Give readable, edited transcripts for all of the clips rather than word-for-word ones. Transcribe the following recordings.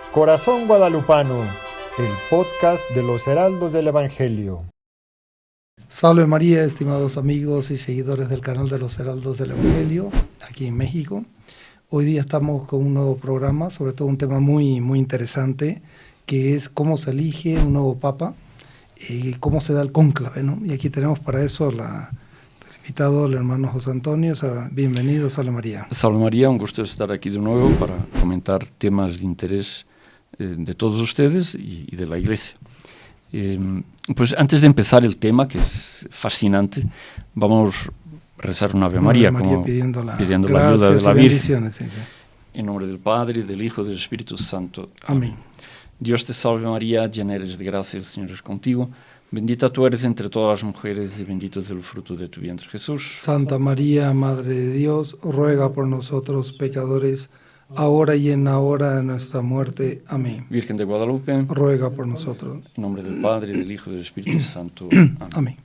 Corazón Guadalupano, el podcast de los Heraldos del Evangelio. Salve María, estimados amigos y seguidores del canal de los Heraldos del Evangelio, aquí en México. Hoy día estamos con un nuevo programa, sobre todo un tema muy interesante, que es cómo se elige un nuevo papa y cómo se da el cónclave, ¿no? Y aquí tenemos para eso el invitado, el hermano José Antonio. Bienvenido, Salve María. Salve María, un gusto estar aquí de nuevo para comentar temas de interés de todos ustedes y de la Iglesia. Pues antes de empezar el tema, que es fascinante, vamos a rezar una Ave María, como pidiendo la ayuda de la Virgen. Sí. En nombre del Padre, del Hijo y del Espíritu Santo. Amén. Dios te salve María, llena eres de gracia, el Señor es contigo. Bendita tú eres entre todas las mujeres y bendito es el fruto de tu vientre, Jesús. Santa María, Madre de Dios, ruega por nosotros pecadores, ahora y en la hora de nuestra muerte. Amén. Virgen de Guadalupe, ruega por nosotros. En nombre del Padre, del Hijo y del Espíritu Santo. Amén. Amén.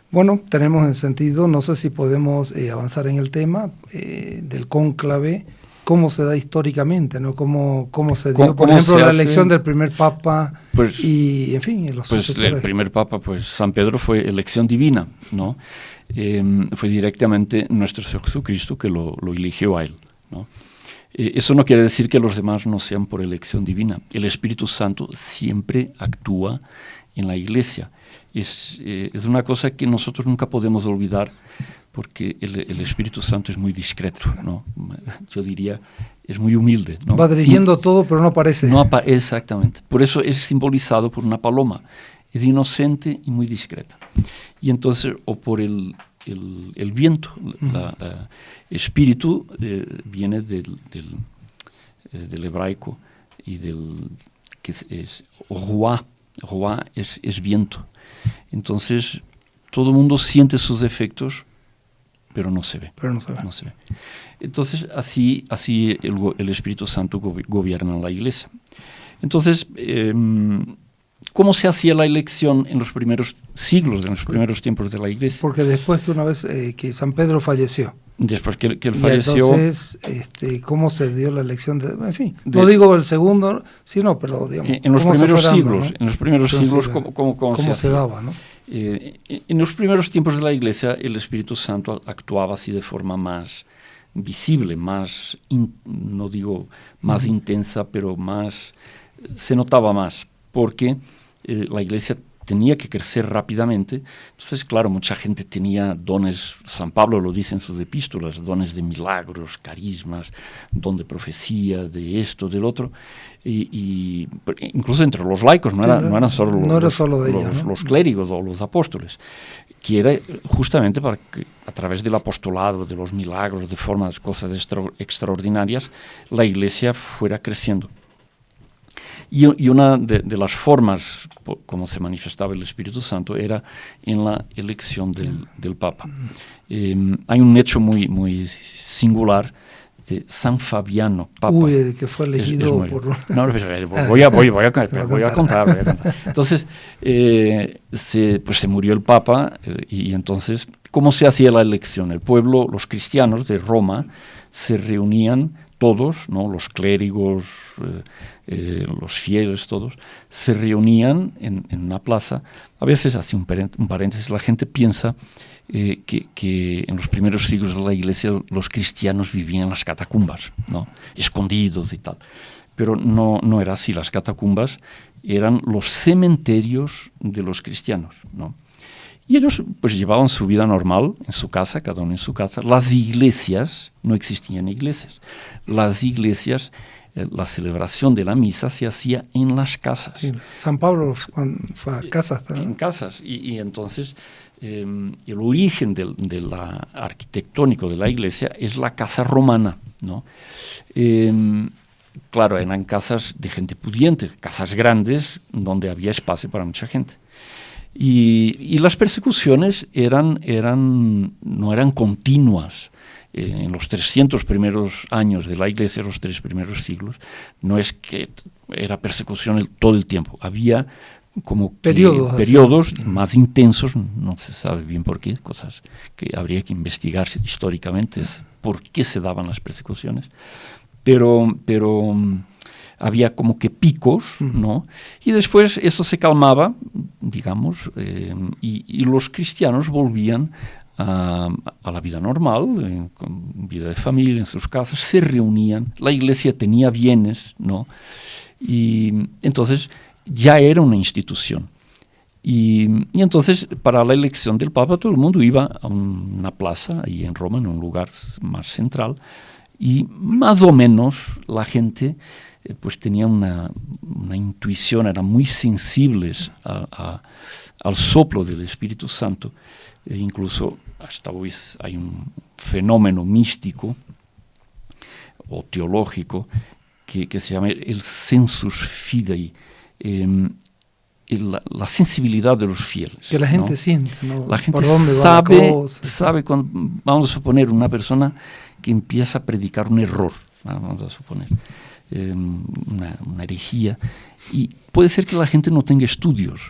Bueno, tenemos en sentido, no sé si podemos avanzar en el tema del cónclave, cómo se da históricamente, ¿no? Cómo se dio, por ejemplo, la elección del primer papa, pues, y, en fin, los sucesores. El primer papa, pues San Pedro, fue elección divina, ¿no? Fue directamente nuestro Señor Jesucristo que lo eligió a él, ¿no? Eso no quiere decir que los demás no sean por elección divina. El Espíritu Santo siempre actúa en la Iglesia. Es una cosa que nosotros nunca podemos olvidar, porque el Espíritu Santo es muy discreto, ¿no? Yo diría, es muy humilde, ¿no? Va dirigiendo todo, pero no aparece. Exactamente. Por eso es simbolizado por una paloma. Es inocente y muy discreta. Y entonces, o por el viento, espíritu viene del hebraico y que es ruá. Ruá es viento. Entonces, todo el mundo siente sus efectos, pero no se ve. No se ve. Entonces, así el Espíritu Santo gobierna la Iglesia. Entonces, ¿cómo se hacía la elección en los primeros siglos, en los primeros tiempos de la Iglesia? Porque después que una vez que San Pedro falleció. Después que él falleció. Entonces, ¿cómo se dio la elección? En fin, no digo el segundo, sino, pero digamos. En los primeros siglos, ¿no? En los primeros siglos, ¿cómo se daba, ¿no? En los primeros tiempos de la Iglesia, el Espíritu Santo actuaba así de forma más visible, más, no digo más intensa, pero más, se notaba más, porque la Iglesia tenía que crecer rápidamente. Entonces, claro, mucha gente tenía dones, San Pablo lo dice en sus epístolas, dones de milagros, carismas, don de profecía, de esto, del otro, y incluso entre los laicos, no eran solo los clérigos o los apóstoles, que era justamente para que a través del apostolado, de los milagros, de formas, cosas extraordinarias, la Iglesia fuera creciendo. Y una de las formas como se manifestaba el Espíritu Santo era en la elección del Papa. Hay un hecho muy singular de San Fabiano, Papa. Que fue elegido por... No, voy a contar. Entonces, se murió el Papa y entonces, ¿cómo se hacía la elección? El pueblo, los cristianos de Roma, se reunían todos, ¿no? Los clérigos, los fieles, todos, se reunían en una plaza. A veces, así un paréntesis, la gente piensa que en los primeros siglos de la Iglesia los cristianos vivían en las catacumbas, ¿no? Escondidos y tal. Pero no era así. Las catacumbas eran los cementerios de los cristianos, ¿no? Y ellos pues llevaban su vida normal en su casa, cada uno en su casa. Las iglesias, no existían iglesias. Las iglesias, la celebración de la misa se hacía en las casas. Sí, San Pablo fue a casas también. En casas. Y entonces el origen del arquitectónico de la iglesia es la casa romana, ¿no? Claro, eran casas de gente pudiente, casas grandes donde había espacio para mucha gente. Y las persecuciones no eran continuas. En los 300 primeros años de la Iglesia, los 3 primeros siglos, no es que era persecución todo el tiempo. Había como periodos más intensos, no se sabe bien por qué, cosas que habría que investigar históricamente, por qué se daban las persecuciones. Pero había como que picos, ¿no? Y después eso se calmaba, digamos, y los cristianos volvían a la vida normal, con vida de familia, en sus casas, se reunían, la iglesia tenía bienes, ¿no? Y entonces ya era una institución. Y entonces, para la elección del Papa, todo el mundo iba a una plaza, ahí en Roma, en un lugar más central, y más o menos la gente pues tenía una intuición, eran muy sensibles al soplo del Espíritu Santo. E incluso hasta hoy hay un fenómeno místico o teológico que se llama el sensus fidei, la sensibilidad de los fieles. Que la gente, ¿no?, siente, ¿no? La gente por dónde va la cosa. sabe cuando, vamos a suponer, una persona que empieza a predicar un error, vamos a suponer, una herejía, y puede ser que la gente no tenga estudios,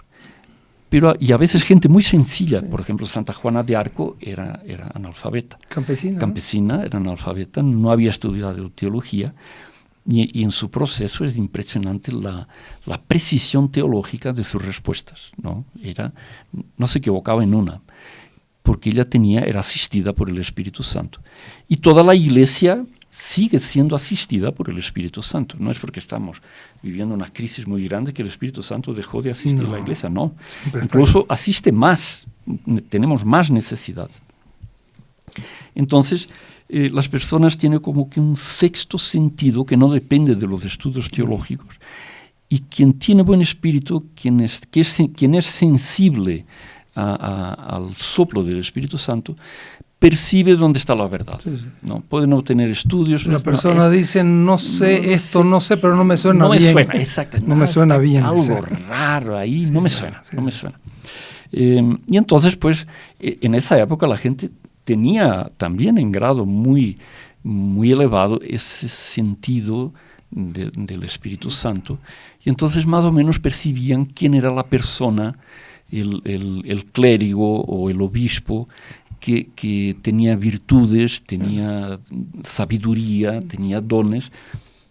y a veces gente muy sencilla, por ejemplo, Santa Juana de Arco era analfabeta. Campesina, era analfabeta, no había estudiado teología, y en su proceso es impresionante la precisión teológica de sus respuestas, ¿no? No se equivocaba en una, porque ella era asistida por el Espíritu Santo. Y toda la Iglesia sigue siendo asistida por el Espíritu Santo. No es porque estamos viviendo una crisis muy grande que el Espíritu Santo dejó de asistir a la Iglesia, no. Incluso asiste más, tenemos más necesidad. Entonces, las personas tienen como que un sexto sentido que no depende de los estudios teológicos. Y quien tiene buen espíritu, quien es sensible al soplo del Espíritu Santo, percibe dónde está la verdad. Sí, sí. ¿No? Puede no tener estudios. La persona dice, no sé, pero no me suena bien. No me suena, exacto. No me suena bien. Algo raro ahí, sí, no me suena. Y entonces, pues, en esa época la gente tenía también en grado muy, muy elevado ese sentido del Espíritu Santo. Y entonces más o menos percibían quién era la persona, el clérigo o el obispo, que tenía virtudes, tenía sabiduría, tenía dones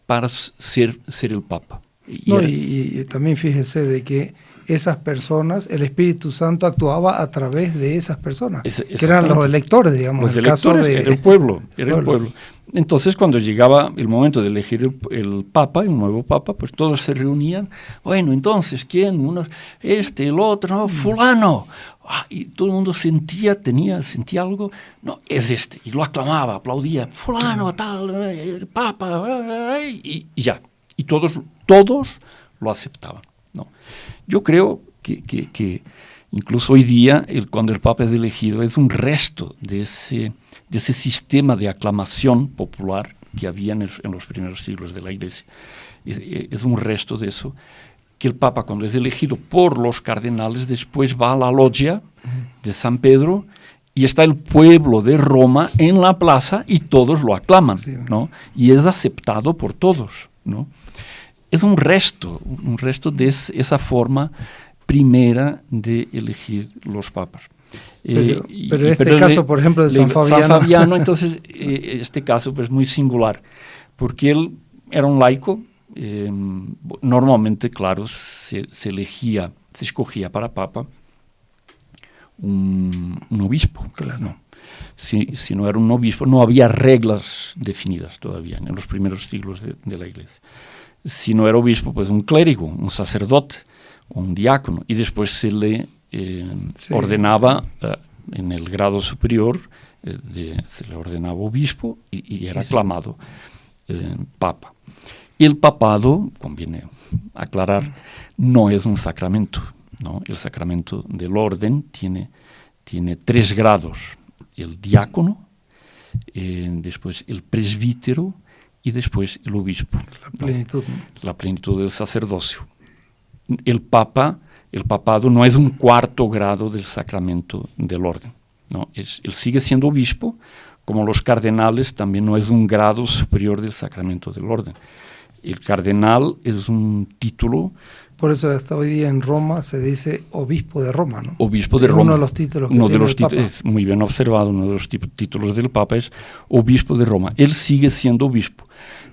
para ser el Papa. Y también fíjese de que esas personas, el Espíritu Santo actuaba a través de esas personas, que eran los electores, digamos. Los electores, era el pueblo. Entonces, cuando llegaba el momento de elegir el Papa, el nuevo Papa, pues todos se reunían. Bueno, entonces, ¿quién? Uno, el otro, no, fulano. Y todo el mundo sentía algo. No, es este. Y lo aclamaba, aplaudía. Fulano, tal, el Papa, y ya. Y todos lo aceptaban, ¿no? Yo creo que incluso hoy día, cuando el Papa es elegido, es un resto de ese sistema de aclamación popular que había en los primeros siglos de la Iglesia. Es un resto de eso, que el Papa, cuando es elegido por los cardenales, después va a la loggia de San Pedro y está el pueblo de Roma en la plaza y todos lo aclaman, ¿no? Y es aceptado por todos, ¿no? Es un resto de esa forma primera de elegir los papas. Pero este caso, por ejemplo, de San Fabiano, entonces, este caso pues muy singular, porque él era un laico, normalmente, claro, se escogía para papa un obispo, claro. ¿No? Si no era un obispo, no había reglas definidas todavía en los primeros siglos de la Iglesia. Si no era obispo, pues un clérigo, un sacerdote, un diácono, y después se le ordenaba en el grado superior, se le ordenaba obispo y era aclamado papa. Y el papado, conviene aclarar, no es un sacramento, ¿no? El sacramento del orden tiene 3 grados: el diácono, después el presbítero y después el obispo. La plenitud del sacerdocio. El papado no es un 4º grado del sacramento del orden, ¿no? Él sigue siendo obispo, como los cardenales también no es un grado superior del sacramento del orden. El cardenal es un título. Por eso hasta hoy día en Roma se dice obispo de Roma, ¿no? Obispo de Roma. Uno de los títulos que tiene el Papa. Es muy bien observado, uno de los títulos del Papa es obispo de Roma. Él sigue siendo obispo,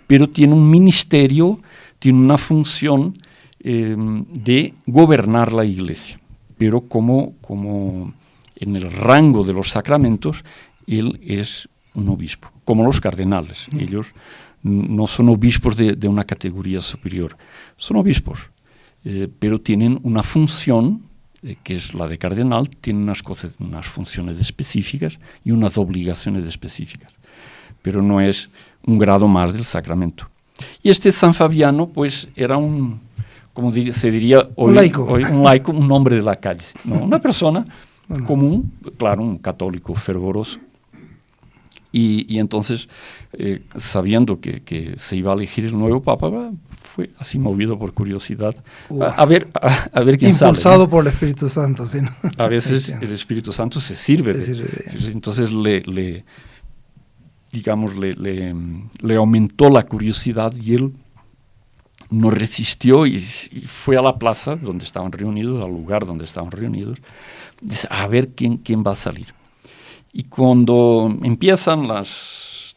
pero tiene un ministerio tiene una función de gobernar la Iglesia, pero como en el rango de los sacramentos, él es un obispo, como los cardenales. Ellos no son obispos de una categoría superior, son obispos, pero tienen una función, que es la de cardenal, tienen unas funciones específicas y unas obligaciones específicas, pero no es un grado más del sacramento. Y este San Fabiano, pues, era se diría hoy, un laico, un hombre de la calle, ¿no? Una persona común, claro, un católico fervoroso. Y entonces, sabiendo que se iba a elegir el nuevo Papa, fue así movido por curiosidad. A ver quién sale. Impulsado por el Espíritu Santo, ¿sí? A veces el Espíritu Santo se sirve. Entonces le aumentó la curiosidad y él no resistió y fue a la plaza donde estaban reunidos, al lugar donde estaban reunidos, dice, a ver quién va a salir. Y cuando empiezan las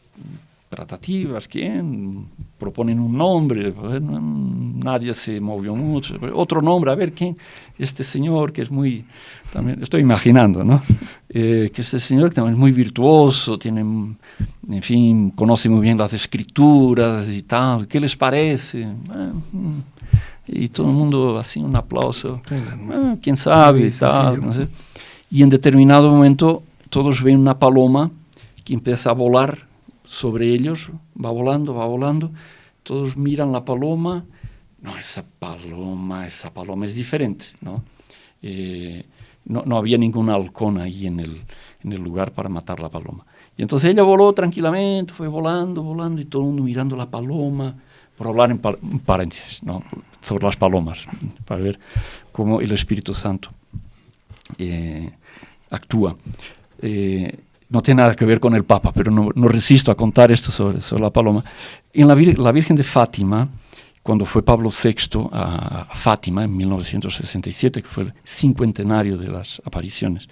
tratativas, ¿quién? Proponen un nombre, bueno, nadie se movió mucho, otro nombre, a ver quién, este señor que es muy, también estoy imaginando, ¿no? Que este señor que también es muy virtuoso, tiene, en fin, conoce muy bien las escrituras y tal, ¿qué les parece? Y todo el mundo así, un aplauso, quién sabe, tal, no sé. Y en determinado momento todos ven una paloma que empieza a volar sobre ellos, va volando, todos miran la paloma, no, esa paloma es diferente, ¿no? No había ningún halcón ahí en el lugar para matar la paloma. Y entonces ella voló tranquilamente, fue volando, y todo el mundo mirando la paloma, por hablar en paréntesis, ¿no? Sobre las palomas, para ver cómo el Espíritu Santo actúa. No tiene nada que ver con el Papa, pero no resisto a contar esto sobre la paloma. En la Virgen de Fátima, cuando fue Pablo VI a Fátima en 1967, que fue el 50º de las apariciones,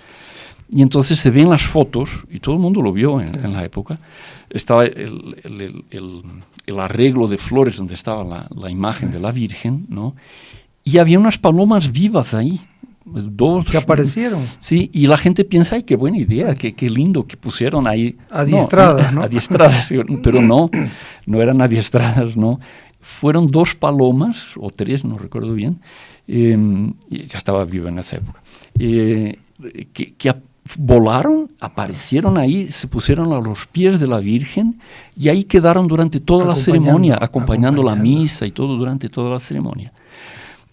y entonces se ven las fotos, y todo el mundo lo vio en la época, estaba el arreglo de flores donde estaba la imagen de la Virgen, ¿no? Y había unas palomas vivas ahí, dos que aparecieron. Sí, y la gente piensa, ay, qué buena idea, qué lindo que pusieron ahí. Adiestradas, ¿no? Adiestradas, pero no eran adiestradas, ¿no? Fueron 2 palomas, o 3, no recuerdo bien, ya estaba vivo en esa época, que volaron, aparecieron ahí, se pusieron a los pies de la Virgen y ahí quedaron durante toda la ceremonia, acompañando la misa y todo durante toda la ceremonia.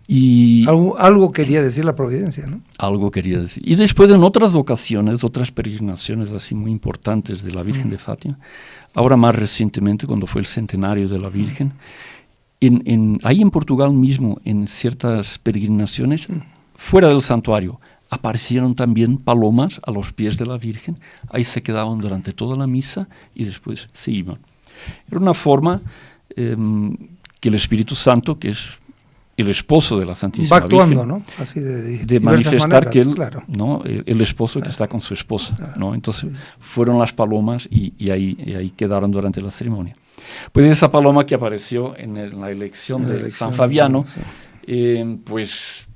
Y algo quería decir la providencia, ¿no? Algo quería decir. Y después en otras ocasiones, otras peregrinaciones así muy importantes de la Virgen de Fátima, ahora más recientemente cuando fue el centenario de la Virgen, ahí en Portugal mismo, en ciertas peregrinaciones, fuera del santuario, aparecieron también palomas a los pies de la Virgen, ahí se quedaban durante toda la misa y después se iban. Era una forma que el Espíritu Santo, que es el esposo de la Santísima va actuando, Virgen, ¿no? Así de manifestar maneras, que él, claro. ¿no? El esposo que está con su esposa, ¿no? Entonces fueron las palomas y ahí quedaron durante la ceremonia. Pues esa paloma que apareció en la elección de San Fabiano, pues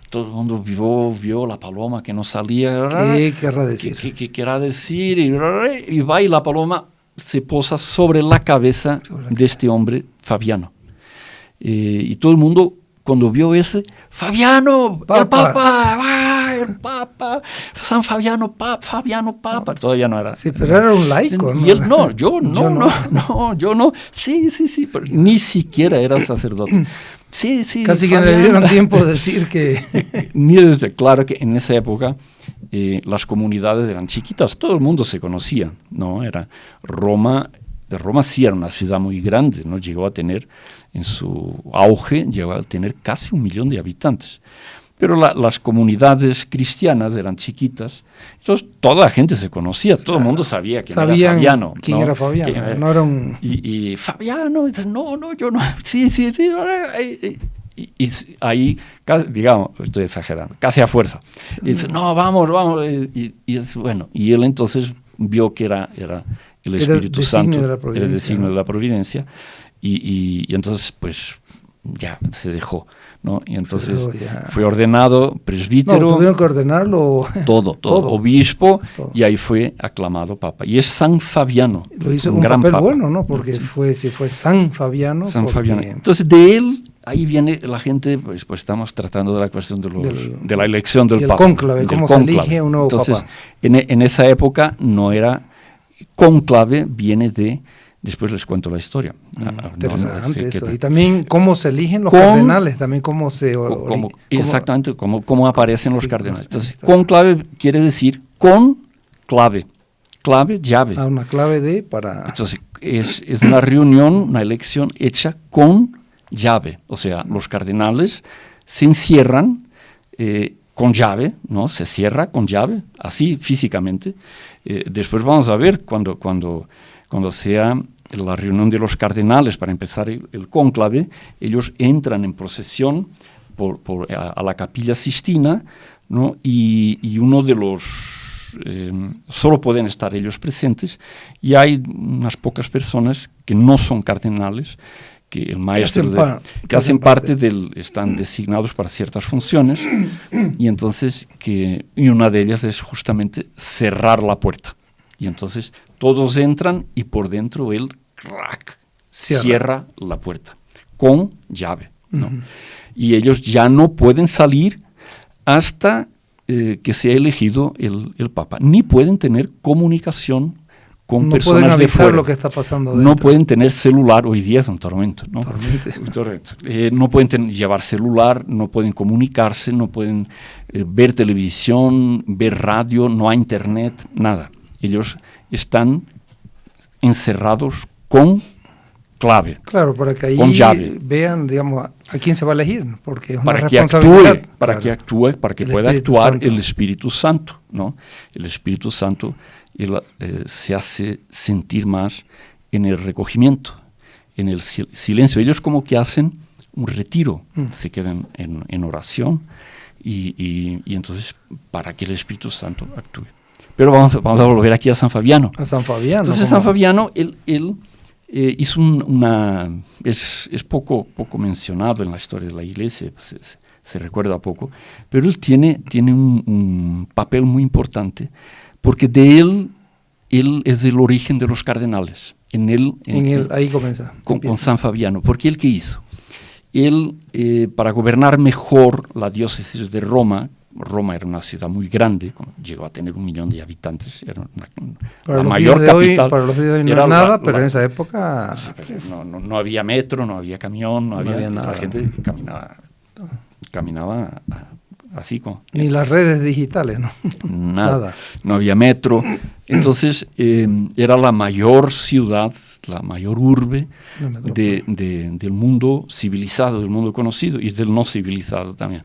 todo el mundo vio la paloma que no salía. ¿Qué querrá decir? ¿Qué querrá decir? Y va y la paloma se posa sobre la cabeza de este hombre, Fabiano. Y todo el mundo, cuando vio ese, Fabiano, el Papa, San Fabiano, Papa, todavía no era. Sí, pero era un laico, ¿no? Y él, yo no, sí, pero ni siquiera era sacerdote. Sí, casi que no le dieron tiempo de decir que... Claro que en esa época las comunidades eran chiquitas, todo el mundo se conocía, ¿no? Era Roma sí era una ciudad muy grande, ¿no? Llegó a tener, en su auge, llegó a tener casi 1 millón de habitantes. Pero las comunidades cristianas eran chiquitas, entonces toda la gente se conocía, todo el mundo sabía quién era Fabiano. ¿Quién era Fabiano? No era un... Y Fabiano, no, yo no, sí. Y ahí, digamos, estoy exagerando, casi a fuerza. Sí, y dice, no, vamos. Y bueno, y él entonces vio que era el Espíritu Santo, el designio de la providencia. Y entonces, pues, ya se dejó, ¿no? Y entonces ya fue ordenado presbítero. No, tuvieron que ordenarlo. Todo, obispo, todo. Y ahí fue aclamado papa. Y es San Fabiano. Lo hizo un gran papel papa. Bueno, ¿no? Porque sí. fue San Fabiano. Fabiano. Entonces, de él, ahí viene la gente, pues estamos tratando de la cuestión de la elección del papa. Cónclave, cómo se elige un nuevo Entonces, papa. En esa época no era cónclave, viene de... Después les cuento la historia. Interesante eso. Y también cómo se eligen los cardenales, también cómo se... Exactamente, cómo aparecen los cardenales. Entonces, cónclave quiere decir con clave. Clave, llave. Una clave de para... Entonces, es una reunión, una elección hecha con llave. O sea, los cardenales se encierran con llave, ¿no? Se cierra con llave, así físicamente. Después vamos a ver cuando sea la reunión de los cardenales para empezar el cónclave, ellos entran en procesión a la Capilla Sixtina, ¿no? Y uno de los... solo pueden estar ellos presentes, y hay unas pocas personas que no son cardenales, que el maestro que hacen parte están designados para ciertas funciones, y entonces y una de ellas es justamente cerrar la puerta. Y entonces todos entran y por dentro él cierra la puerta con llave, ¿no? Y ellos ya no pueden salir hasta que sea elegido el Papa, ni pueden tener comunicación con personas de fuera. No pueden avisar lo que está pasando dentro. No pueden tener celular, hoy día es un tormento, ¿no? No pueden llevar celular, no pueden comunicarse, no pueden ver televisión, ver radio, no hay internet, nada. Ellos están encerrados con clave. Claro, para que ahí con llave. Vean, digamos, a quién se va a elegir, porque es una para responsabilidad. Que actúe, para que pueda actuar el Espíritu Santo, ¿no? El Espíritu Santo se hace sentir más en el recogimiento, en el silencio. Ellos como que hacen un retiro, se quedan en oración y entonces para que el Espíritu Santo actúe. Pero vamos a volver aquí a San Fabiano. A San Fabiano. Entonces San Fabiano, él hizo es poco mencionado en la historia de la Iglesia, se recuerda poco, pero él tiene un papel muy importante, porque de él es el origen de los cardenales. Ahí comienza. Con San Fabiano. Porque él, ¿qué hizo? Él, para gobernar mejor la diócesis de Roma era una ciudad muy grande, llegó a tener 1 millón de habitantes, era la mayor capital. Para los días de hoy no era nada, pero en esa época... Sí, pero no había metro, no había camión, no había nada. La gente caminaba así como... Ni las redes digitales, ¿no? Nada. No había metro. Entonces, era la mayor ciudad, la mayor urbe del mundo civilizado, del mundo conocido y del no civilizado también.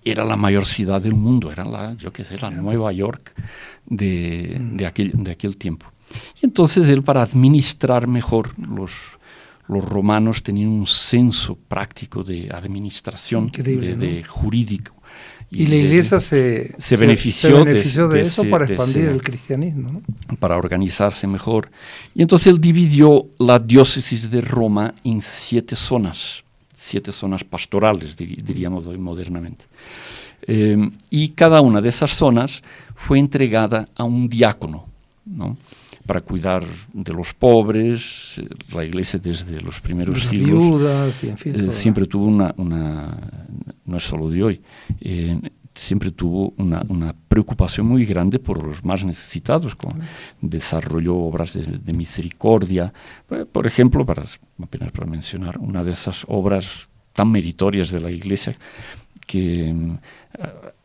Era la mayor ciudad del mundo, era la Nueva York de aquel tiempo. Y entonces él, para administrar mejor, los romanos tenían un senso práctico de administración, de jurídico. Y la Iglesia se benefició de eso para expandir el cristianismo, ¿no? Para organizarse mejor. Y entonces él dividió la diócesis de Roma en 7 zonas. 7 zonas pastorales, diríamos hoy modernamente. Y cada una de esas zonas fue entregada a un diácono, ¿no? Para cuidar de los pobres. La Iglesia desde los primeros siglos viudas, y en fin, siempre tuvo no es solo de hoy, siempre tuvo una preocupación muy grande por los más necesitados, desarrolló obras de misericordia. Por ejemplo, apenas para mencionar, una de esas obras tan meritorias de la Iglesia, que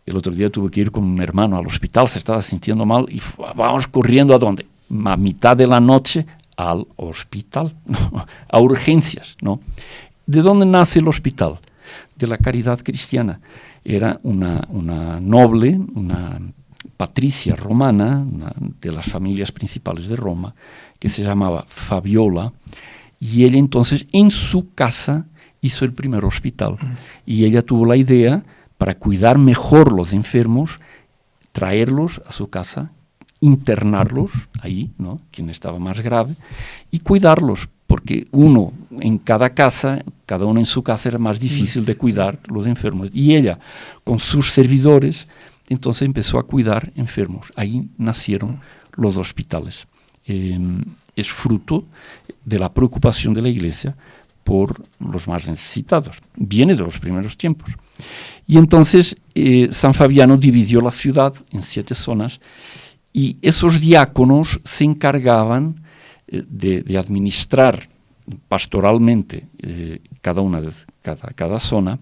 el otro día tuve que ir con un hermano al hospital, se estaba sintiendo mal, y vamos corriendo ¿a dónde? A mitad de la noche al hospital, ¿no? A urgencias, ¿no? ¿De dónde nace el hospital? De la caridad cristiana. Era una noble, una patricia romana, de las familias principales de Roma, que se llamaba Fabiola, y ella entonces en su casa hizo el primer hospital. Y ella tuvo la idea, para cuidar mejor los enfermos, traerlos a su casa, internarlos ahí, ¿no? Quien estaba más grave, y cuidarlos, porque uno en cada casa, cada uno en su casa, era más difícil de cuidar los enfermos. Y ella, con sus servidores, entonces empezó a cuidar enfermos. Ahí nacieron los hospitales. Es fruto de la preocupación de la Iglesia por los más necesitados. Viene de los primeros tiempos. Y entonces San Fabiano dividió la ciudad en 7 zonas y esos diáconos se encargaban de administrar pastoralmente cada zona,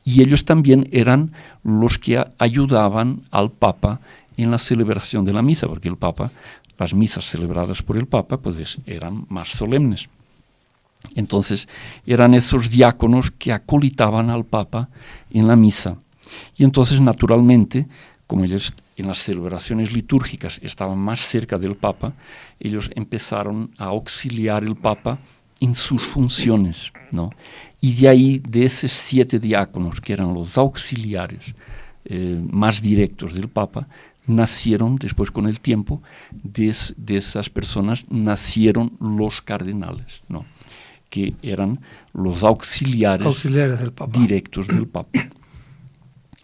y ellos también eran los que ayudaban al Papa en la celebración de la misa, porque el Papa, las misas celebradas por el Papa, pues eran más solemnes. Entonces eran esos diáconos que acolitaban al Papa en la misa. Y entonces, naturalmente, como ellos en las celebraciones litúrgicas estaban más cerca del Papa, ellos empezaron a auxiliar al Papa en sus funciones, ¿no? Y de ahí, de esos 7 diáconos, que eran los auxiliares más directos del Papa, nacieron, después con el tiempo, de esas personas nacieron los cardenales, ¿no? Que eran los auxiliares del Papa, directos del Papa.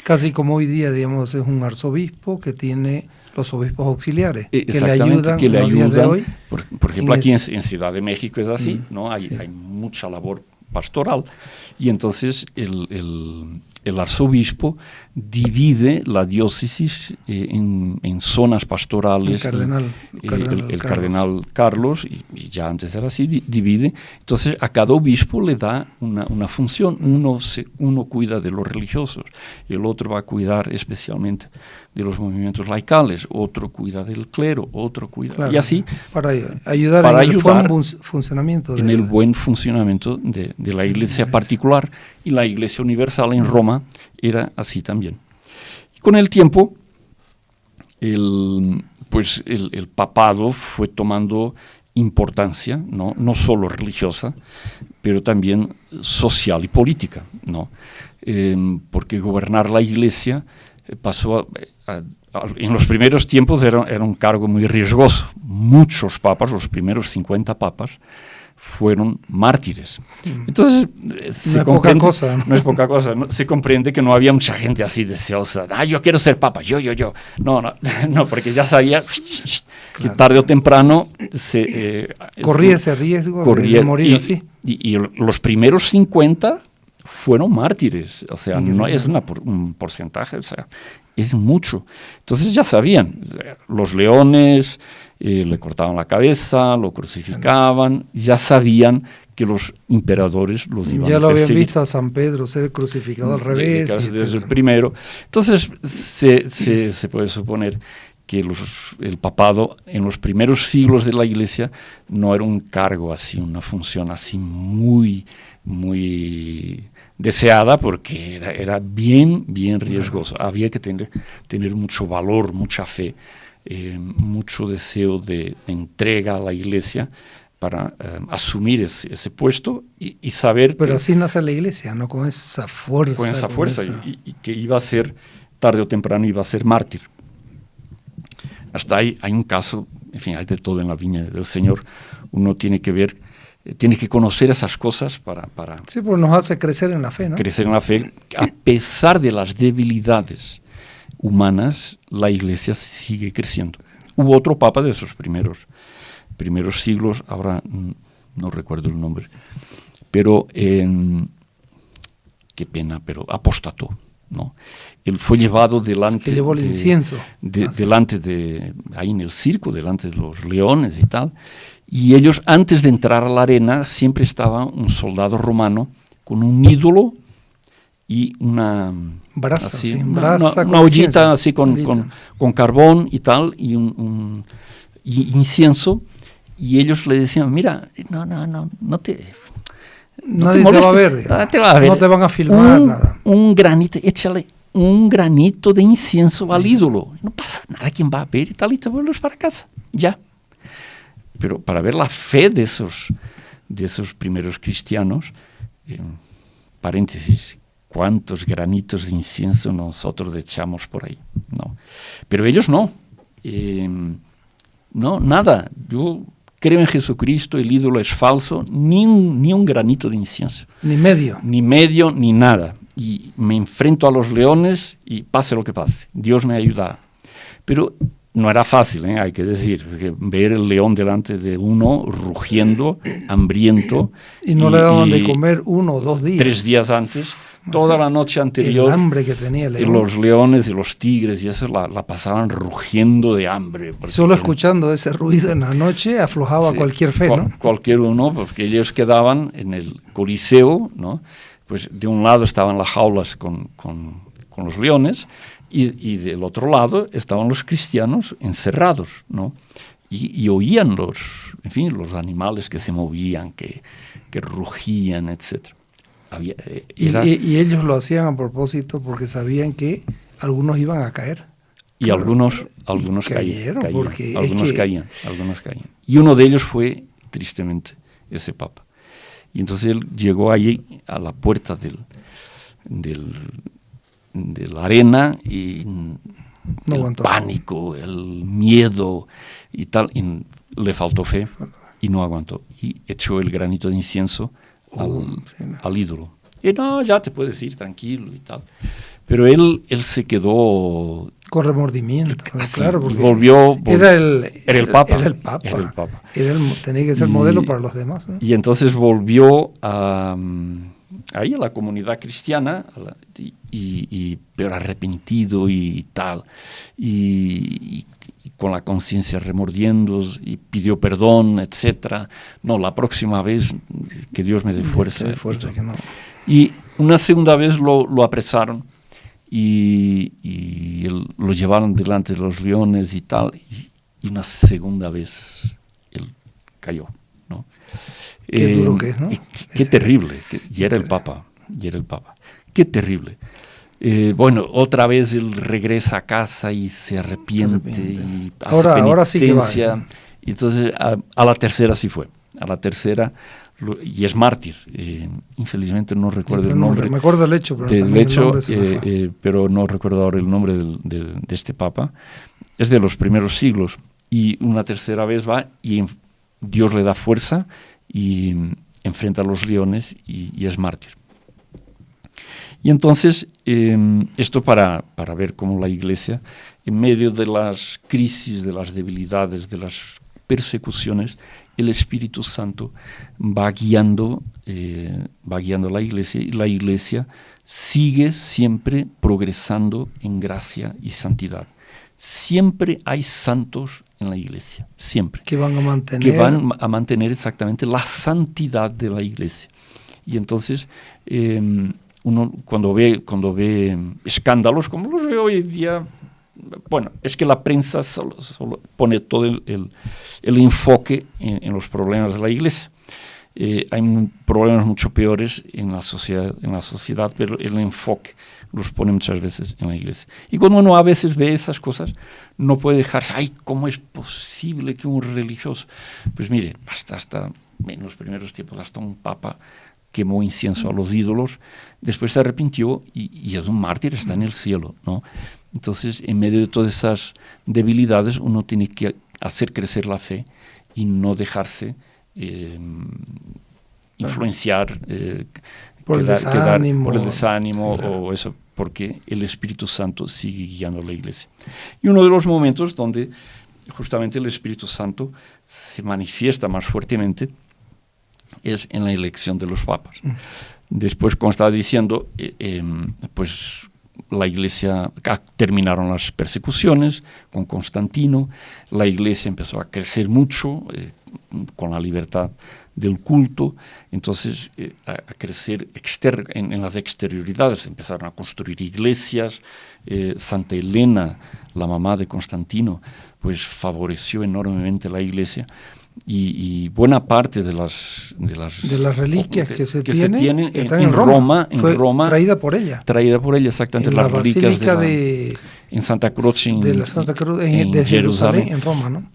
Casi como hoy día, digamos, es un arzobispo que tiene los obispos auxiliares que le ayudan en los días de hoy. Por ejemplo, aquí en Ciudad de México es así, ¿no? Hay mucha labor pastoral, y entonces el arzobispo divide la diócesis en zonas pastorales. El cardenal Carlos, y ya antes era así, divide. Entonces a cada obispo le da una función. Uno cuida de los religiosos, el otro va a cuidar especialmente de los movimientos laicales, otro cuida del clero, otro cuida, y así para ayudar en el buen funcionamiento el buen funcionamiento de la Iglesia particular. Y la Iglesia Universal en Roma era así también. Y con el tiempo, el papado fue tomando importancia, no solo religiosa, pero también social y política, ¿no? Porque gobernar la Iglesia pasó en los primeros tiempos era un cargo muy riesgoso. Muchos papas, los primeros 50 papas, fueron mártires. Entonces, no es poca cosa. No es poca cosa. ¿No? Se comprende que no había mucha gente así deseosa. Yo quiero ser papa, yo. No, porque ya sabía que tarde o temprano corría ese riesgo de morir así. Y los primeros 50 fueron mártires. O sea, no es un porcentaje, o sea, es mucho. Entonces ya sabían, los leones le cortaban la cabeza, lo crucificaban, ya sabían que los emperadores los iban a perseguir. Ya lo habían visto a San Pedro ser crucificado al revés. Desde el primero. Entonces se puede suponer que el papado en los primeros siglos de la Iglesia no era un cargo así, una función así muy, muy deseada, porque era bien riesgoso. Había que tener mucho valor, mucha fe, mucho deseo de entrega a la Iglesia para asumir ese puesto y saber... Pero así nace la Iglesia, ¿no? Con esa fuerza. Con esa fuerza. Y que iba a ser, tarde o temprano, iba a ser mártir. Hasta ahí hay un caso, en fin, hay de todo en la viña del Señor. Uno tiene que conocer esas cosas para... Sí, pues nos hace crecer en la fe, ¿no? Crecer en la fe. A pesar de las debilidades humanas, la Iglesia sigue creciendo. Hubo otro papa de esos primeros siglos, ahora no recuerdo el nombre, pero qué pena, pero apostató, ¿no? Él fue llevado delante... Que llevó el incienso. Delante ahí en el circo, delante de los leones y tal, y ellos, antes de entrar a la arena, siempre estaba un soldado romano con un ídolo y una brasa, así, sí, una ollita así con carbón y tal, y un incienso, y ellos le decían, mira, no te va a ver, no te van a filmar nada. Un granito, échale un granito de incienso al ídolo, no pasa nada, ¿quién va a ver? Y tal, y te vuelves para casa, ya. Pero para ver la fe de esos primeros cristianos, paréntesis, cuántos granitos de incienso nosotros echamos por ahí, ¿no? Pero ellos no, nada. Yo creo en Jesucristo, el ídolo es falso, ni un granito de incienso. Ni medio. Ni medio, ni nada. Y me enfrento a los leones y pase lo que pase, Dios me ayudará. Pero no era fácil, hay que decir, ver el león delante de uno rugiendo, hambriento. Y no le daban de comer 1 o 2 días. 3 días antes, toda la noche anterior. El hambre que tenía el león. Y los leones y los tigres y eso la pasaban rugiendo de hambre. Solo escuchando ese ruido en la noche aflojaba cualquier fe, ¿no? Cualquier uno, porque ellos quedaban en el Coliseo, ¿no? Pues de un lado estaban las jaulas con los leones, y del otro lado estaban los cristianos encerrados, ¿no? Y oían los animales que se movían, que rugían, etc. Y ellos lo hacían a propósito porque sabían que algunos iban a caer. Y algunos cayeron. Caían. Y uno de ellos fue, tristemente, ese papa. Y entonces él llegó allí a la puerta de la arena y no el aguantó. Pánico, el miedo y tal, y le faltó fe y no aguantó. Y echó el granito de incienso al ídolo. Y no, ya te puedes ir tranquilo y tal. Pero él se quedó con remordimiento, claro, porque volvió, era el Papa. Tenía que ser modelo para los demás, ¿no? Y entonces volvió ahí a la comunidad cristiana, pero arrepentido y tal, y con la conciencia remordiendo, y pidió perdón, etcétera. No, la próxima vez que Dios me dé fuerza. Que no. Y una segunda vez lo apresaron y lo llevaron delante de los leones y tal, y una segunda vez él cayó, ¿no? Qué duro que es, ¿no? Qué terrible, y era el Papa, qué terrible. Bueno, otra vez él regresa a casa y se arrepiente. Y hace ahora sí que va. Y entonces a la tercera sí fue, y es mártir. Infelizmente no recuerdo el nombre. Me acuerdo del hecho, pero no recuerdo ahora el nombre de este Papa. Es de los primeros siglos. Y una tercera vez va y Dios le da fuerza y enfrenta a los leones y es mártir. Y entonces, esto para ver cómo la Iglesia, en medio de las crisis, de las debilidades, de las persecuciones, el Espíritu Santo va guiando la Iglesia, y la Iglesia sigue siempre progresando en gracia y santidad. Siempre hay santos en la Iglesia, siempre. Que van a mantener exactamente la santidad de la Iglesia. Y entonces, uno cuando ve escándalos, como los ve hoy en día, bueno, es que la prensa solo pone todo el enfoque en los problemas de la Iglesia. Hay problemas mucho peores en la sociedad, pero el enfoque los pone muchas veces en la Iglesia. Y cuando uno a veces ve esas cosas, no puede dejarse, ¿cómo es posible que un religioso? Pues mire, hasta en los primeros tiempos, hasta un papa quemó incienso a los ídolos, después se arrepintió y es un mártir, está en el cielo, ¿no? Entonces, en medio de todas esas debilidades, uno tiene que hacer crecer la fe y no dejarse influenciar por el desánimo o eso, porque el Espíritu Santo sigue guiando a la Iglesia. Y uno de los momentos donde justamente el Espíritu Santo se manifiesta más fuertemente es en la elección de los papas. Después, como estaba diciendo, pues la Iglesia, terminaron las persecuciones con Constantino, la Iglesia empezó a crecer mucho con la libertad del culto, entonces a crecer en las exterioridades, empezaron a construir iglesias. Santa Elena, la mamá de Constantino, pues favoreció enormemente la Iglesia. Y buena parte de las reliquias que se tienen están en Roma. Traída por ella, exactamente. En las la reliquias en Santa Croce, de la Santa Cruz de Jerusalén, en Roma, ¿no?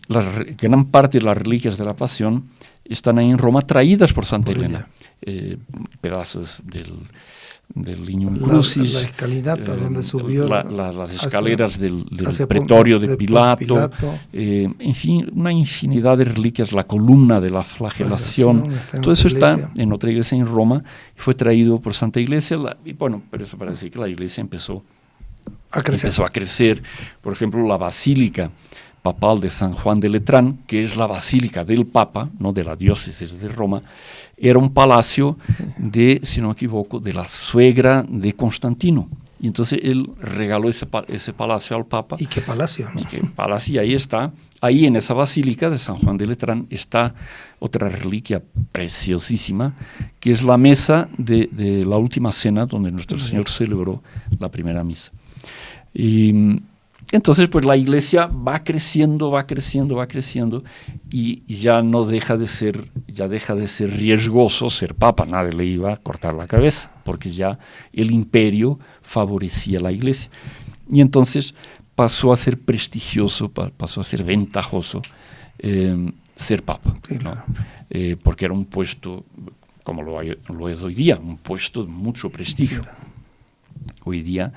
Gran parte de las reliquias de la Pasión están ahí en Roma, traídas por Santa Elena. Pedazos del Lignum Crucis, la escalinata donde subió, las escaleras del hacia pretorio de Pilato, Pilato, en fin, una infinidad de reliquias, la columna de la flagelación, todo eso está en otra iglesia en Roma, y fue traído por Santa Iglesia, y bueno, pero eso para decir que la iglesia empezó a crecer. Por ejemplo, la basílica papal de San Juan de Letrán, que es la basílica del Papa, no de la diócesis de Roma, era un palacio de, si no me equivoco, de la suegra de Constantino. Y entonces él regaló ese palacio al Papa. ¿Y qué palacio? ¿No? Y qué palacio, y ahí está. Ahí en esa basílica de San Juan de Letrán está otra reliquia preciosísima, que es la mesa de la última cena, donde nuestro Señor celebró la primera misa. Y entonces, pues la iglesia va creciendo, y ya deja de ser riesgoso ser papa. Nadie le iba a cortar la cabeza, porque ya el imperio favorecía a la iglesia. Y entonces pasó a ser prestigioso, pasó a ser ventajoso ser papa, sí, claro. ¿No? Porque era un puesto, como lo es hoy día, un puesto de mucho prestigio. Hoy día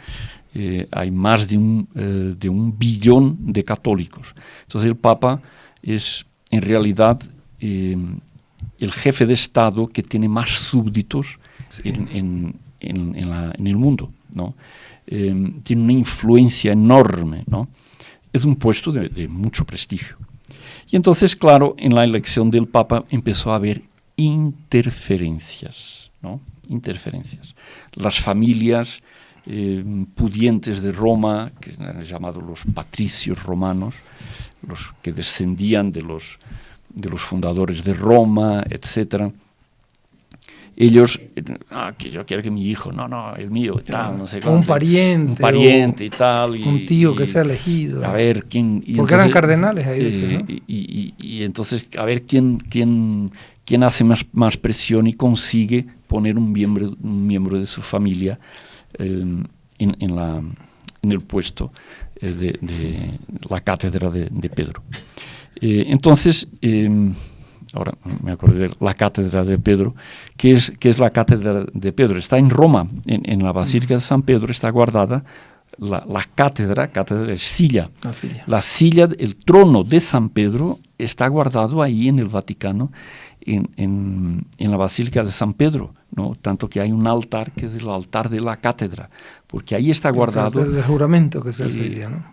hay más de un billón de católicos. Entonces el Papa es en realidad el jefe de Estado que tiene más súbditos en el mundo, ¿no? Tiene una influencia enorme, ¿no? Es un puesto de mucho prestigio. Y entonces, claro, en la elección del Papa empezó a haber interferencias, ¿no? Interferencias. Las familias pudientes de Roma, que eran llamados los patricios romanos, los que descendían de los fundadores de Roma, etcétera. Ellos, que yo quiero que mi hijo, no, el mío, tal, no sé cómo. Un pariente y tal. Un tío que sea elegido. A ver quién. Porque entonces, eran cardenales ahí veces, ¿no? Y entonces, a ver quién hace más presión y consigue poner un miembro de su familia en el puesto de la cátedra de Pedro. Entonces, ahora me acordé de la cátedra de Pedro. ¿Qué es la cátedra de Pedro? Está en Roma, en la Basílica de San Pedro está guardada la cátedra es silla. La silla, el trono de San Pedro está guardado ahí en el Vaticano, en la Basílica de San Pedro, ¿no? Tanto que hay un altar que es el altar de la cátedra, porque ahí está guardado el juramento que se hace hoy día, ¿no?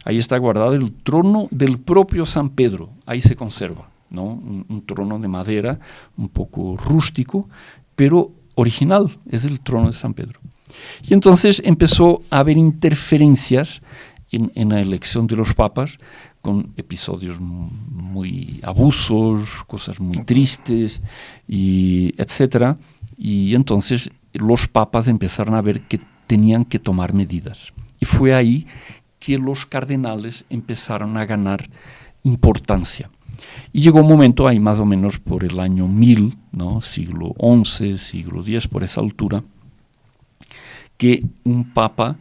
Ahí está guardado el trono del propio San Pedro, ahí se conserva, ¿no? Un trono de madera, un poco rústico, pero original, es el trono de San Pedro. Y entonces empezó a haber interferencias en la elección de los papas, con episodios muy abusos, cosas muy tristes, y etcétera. Y entonces los papas empezaron a ver que tenían que tomar medidas. Y fue ahí que los cardenales empezaron a ganar importancia. Y llegó un momento, ahí más o menos por el año 1000, ¿no? Siglo XI, siglo X, por esa altura, que un papa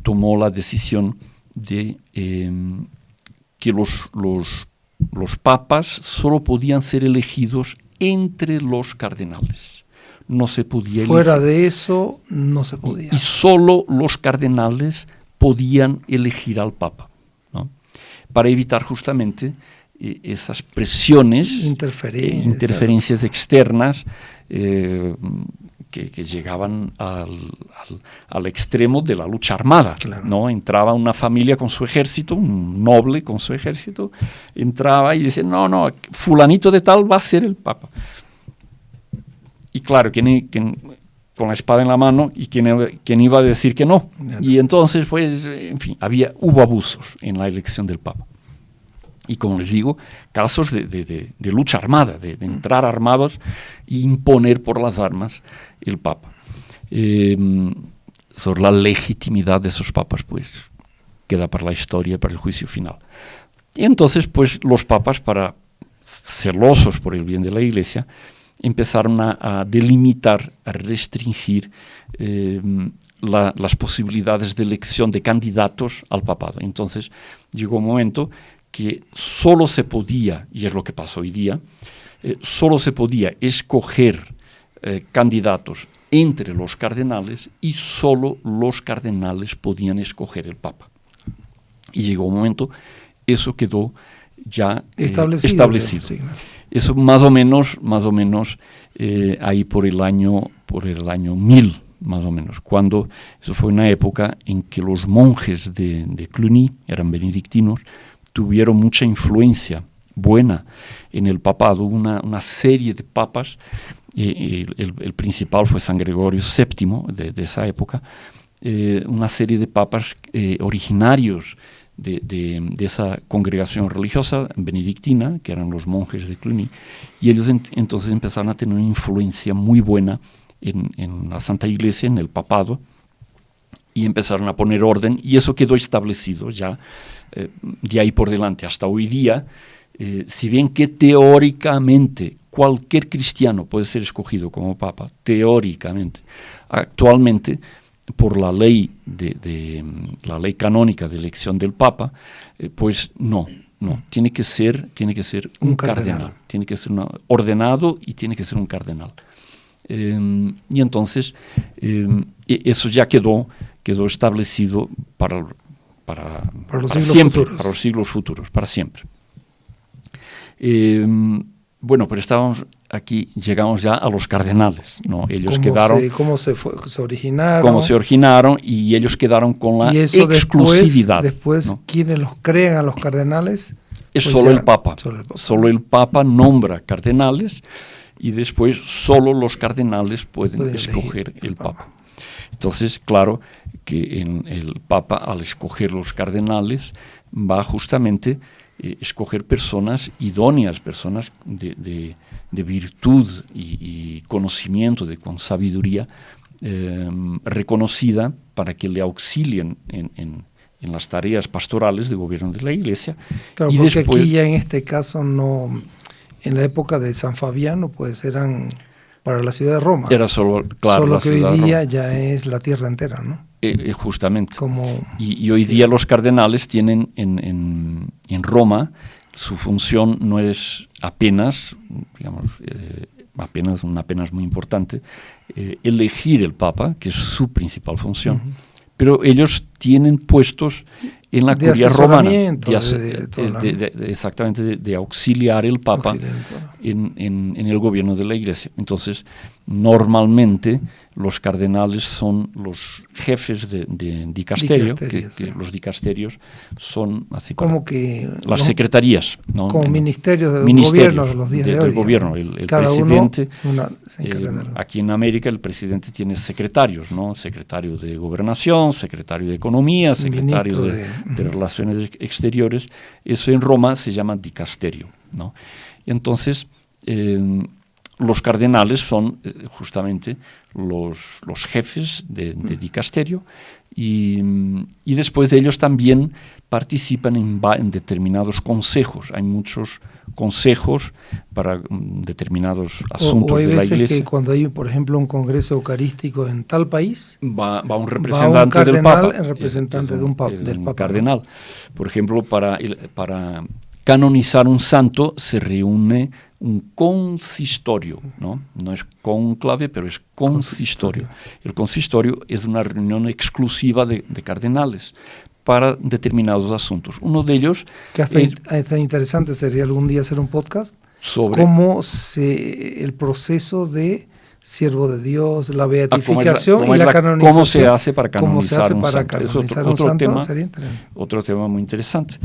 tomó la decisión de que los papas solo podían ser elegidos entre los cardenales. No se podía fuera de eso no se podía. Y solo los cardenales podían elegir al papa, ¿no? Para evitar justamente esas presiones, interferencias externas que llegaban al extremo de la lucha armada, claro. ¿No? Entraba una familia con su ejército, un noble con su ejército, entraba y decía, no, fulanito de tal va a ser el papa. Y claro, con la espada en la mano, y quién iba a decir que no. Y entonces, pues, en fin, hubo abusos en la elección del papa. Y como les digo, casos de lucha armada, de entrar armados e imponer por las armas el papa. Sobre la legitimidad de esos papas, pues, queda para la historia, para el juicio final. Y entonces, pues, los papas, celosos por el bien de la Iglesia, empezaron a delimitar, a restringir las posibilidades de elección de candidatos al papado. Entonces, llegó un momento que solo se podía, y es lo que pasa hoy día, solo se podía escoger candidatos entre los cardenales y solo los cardenales podían escoger el papa. Y llegó un momento, eso quedó ya establecido. Sí, claro. Eso más o menos ahí por el año 1000, más o menos, cuando eso fue una época en que los monjes de Cluny, eran benedictinos, tuvieron mucha influencia buena en el papado. Una serie de papas, el principal fue San Gregorio VII de esa época, una serie de papas originarios de esa congregación religiosa benedictina, que eran los monjes de Cluny, y ellos entonces empezaron a tener una influencia muy buena en la Santa Iglesia, en el papado, y empezaron a poner orden, y eso quedó establecido ya de ahí por delante hasta hoy día. Si bien que teóricamente cualquier cristiano puede ser escogido como papa, teóricamente, actualmente por la ley la ley canónica de elección del papa, pues no, tiene que ser un cardenal, tiene que ser ordenado y tiene que ser un cardenal. Y entonces eso ya quedó establecido para los siempre, futuros. para los siglos futuros, para siempre. Bueno, pero llegamos ya a los cardenales, ¿no? Ellos quedaron... ¿Cómo se originaron? Cómo se originaron, y ellos quedaron con la y eso exclusividad. Después, ¿no? ¿Quiénes los crean a los cardenales? Es pues solo el Papa. Solo el Papa nombra cardenales, y después solo los cardenales pueden escoger el Papa. Entonces, claro que el Papa, al escoger los cardenales, va justamente escoger personas idóneas, personas de virtud y conocimiento, con sabiduría reconocida, para que le auxilien en las tareas pastorales de gobierno de la Iglesia. Claro, y porque después, aquí ya en este caso no, en la época de San Fabiano, pues eran para la ciudad de Roma. Era solo, claro, solo la que ciudad hoy día de Roma. ya es la tierra entera, ¿no? Justamente. Como, y hoy día los cardenales tienen en Roma, su función no es apenas, digamos, apenas muy importante, elegir el Papa, que es su principal función, pero ellos tienen puestos en la curia romana, exactamente, de auxiliar el Papa en el gobierno de la Iglesia. Entonces, normalmente los cardenales son los jefes de dicasterio, que los dicasterios son así como que las secretarías, ¿no? Como ministerios del gobierno de los días de hoy. Del gobierno, el cada presidente. Uno aquí en América el presidente tiene secretarios, ¿no? Secretario de Gobernación, secretario de Economía, secretario de Relaciones Exteriores. Eso en Roma se llama dicasterio, ¿no? Y entonces los cardenales son justamente los jefes de dicasterio, y después de ellos también participan en determinados consejos. Hay muchos consejos para determinados asuntos de la Iglesia. Hay veces que cuando hay, por ejemplo, un congreso eucarístico en tal país, va un representante del Papa. El representante del Papa. Cardenal. Por ejemplo, para canonizar un santo se reúne un consistorio, ¿no? No es cónclave, pero es consistorio. El consistorio es una reunión exclusiva de cardenales para determinados asuntos. Uno de ellos... Que hasta interesante sería algún día hacer un podcast sobre cómo el proceso de siervo de Dios, la beatificación y la canonización. ¿Cómo se hace para canonizar un santo? Es otro tema muy interesante.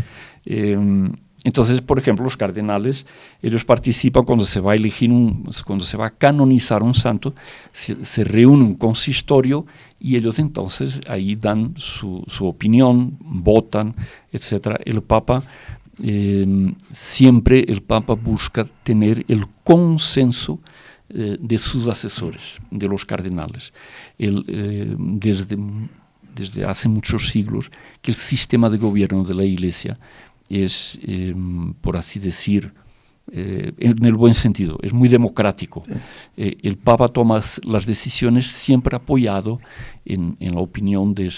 Entonces, por ejemplo, los cardenales, ellos participan cuando se va a elegir cuando se va a canonizar un santo, se reúne un consistorio, y ellos entonces ahí dan su opinión, votan, etc. El Papa, siempre el Papa busca tener el consenso de sus asesores, de los cardenales. Desde hace muchos siglos que el sistema de gobierno de la Iglesia es, por así decir, en el buen sentido, es muy democrático. El Papa toma las decisiones siempre apoyado en la opinión de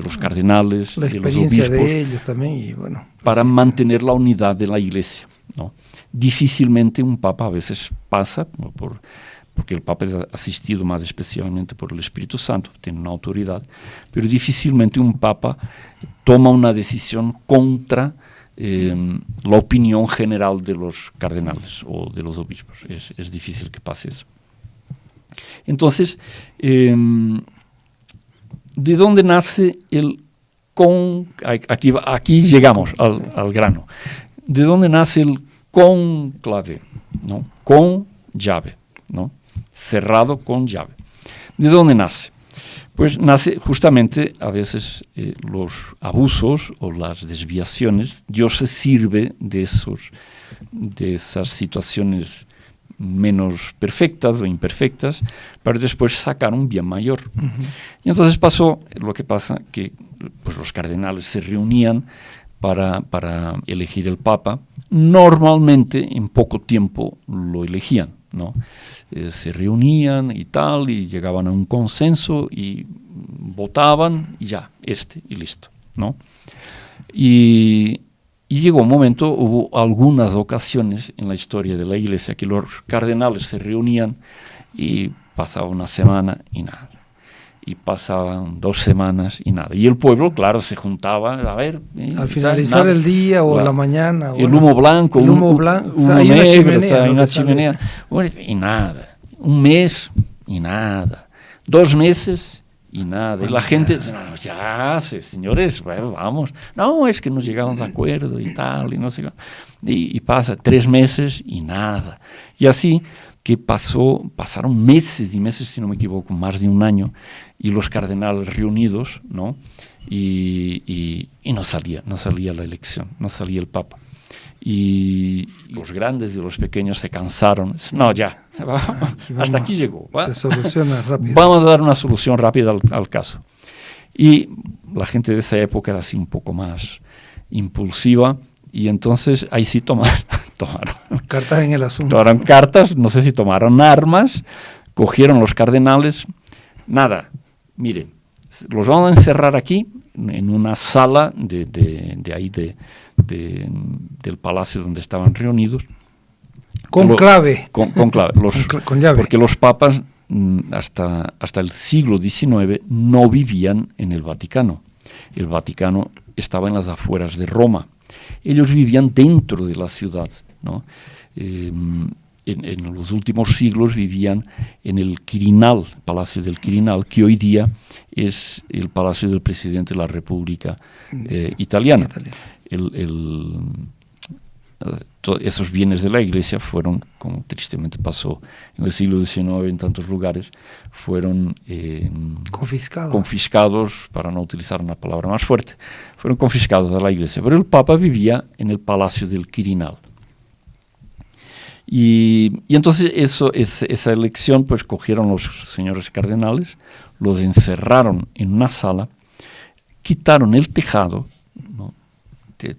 los cardenales, la de los experiencia obispos, de ellos también, y bueno, para mantener la unidad de la Iglesia, ¿no? Difícilmente un Papa a veces pasa por porque el Papa es asistido más especialmente por el Espíritu Santo, tiene una autoridad, pero difícilmente un Papa toma una decisión contra la opinión general de los cardenales o de los obispos. Es difícil que pase eso. Entonces, ¿de dónde nace el aquí llegamos al grano. ¿De dónde nace el conclave? ¿No? Con llave, ¿no? Cerrado con llave. ¿De dónde nace? Pues nace justamente a veces los abusos o las desviaciones. Dios se sirve de esas situaciones menos perfectas o imperfectas para después sacar un bien mayor. Uh-huh. Y entonces pasó lo que pasa, que pues, los cardenales se reunían para elegir el Papa. Normalmente en poco tiempo lo elegían, ¿no? Se reunían y tal, y llegaban a un consenso y votaban y ya, y listo, ¿no? Y llegó un momento, hubo algunas ocasiones en la historia de la Iglesia que los cardenales se reunían y pasaba una semana y nada. Y pasaban 2 semanas y nada. Y el pueblo, claro, se juntaba, a ver... Al finalizar el día o la mañana... El humo blanco, el humo blanco, humo negro, en una chimenea. Bueno, y nada. 1 mes y nada. 2 meses y nada. Bueno, y la gente dice, no, ya, señores, bueno, vamos. No, es que nos llegamos de acuerdo y tal, y no sé qué. Y pasa 3 meses y nada. Y así que pasaron meses y meses, si no me equivoco, más de 1 año, y los cardenales reunidos, ¿no? Y no salía la elección, no salía el Papa. Y los grandes y los pequeños se cansaron. No, ya, hasta aquí llegó. Se soluciona rápido. Vamos a dar una solución rápida al caso. Y la gente de esa época era así un poco más impulsiva, y entonces ahí sí tomaron cartas en el asunto. Tomaron cartas, no sé si tomaron armas, cogieron los cardenales. Nada, miren, los vamos a encerrar aquí en una sala de ahí del palacio donde estaban reunidos. Con clave. Con clave. Con llave. Porque los papas hasta el siglo XIX no vivían en el Vaticano. El Vaticano estaba en las afueras de Roma. Ellos vivían dentro de la ciudad, ¿no? En los últimos siglos vivían en el Quirinal, Palacio del Quirinal, que hoy día es el Palacio del Presidente de la República Italiana. Esos bienes de la Iglesia fueron, como tristemente pasó en el siglo XIX en tantos lugares, fueron confiscados, para no utilizar una palabra más fuerte, fueron confiscados a la Iglesia. Pero el Papa vivía en el Palacio del Quirinal. Y entonces esa elección, pues cogieron los señores cardenales, los encerraron en una sala, quitaron el tejado, ¿no?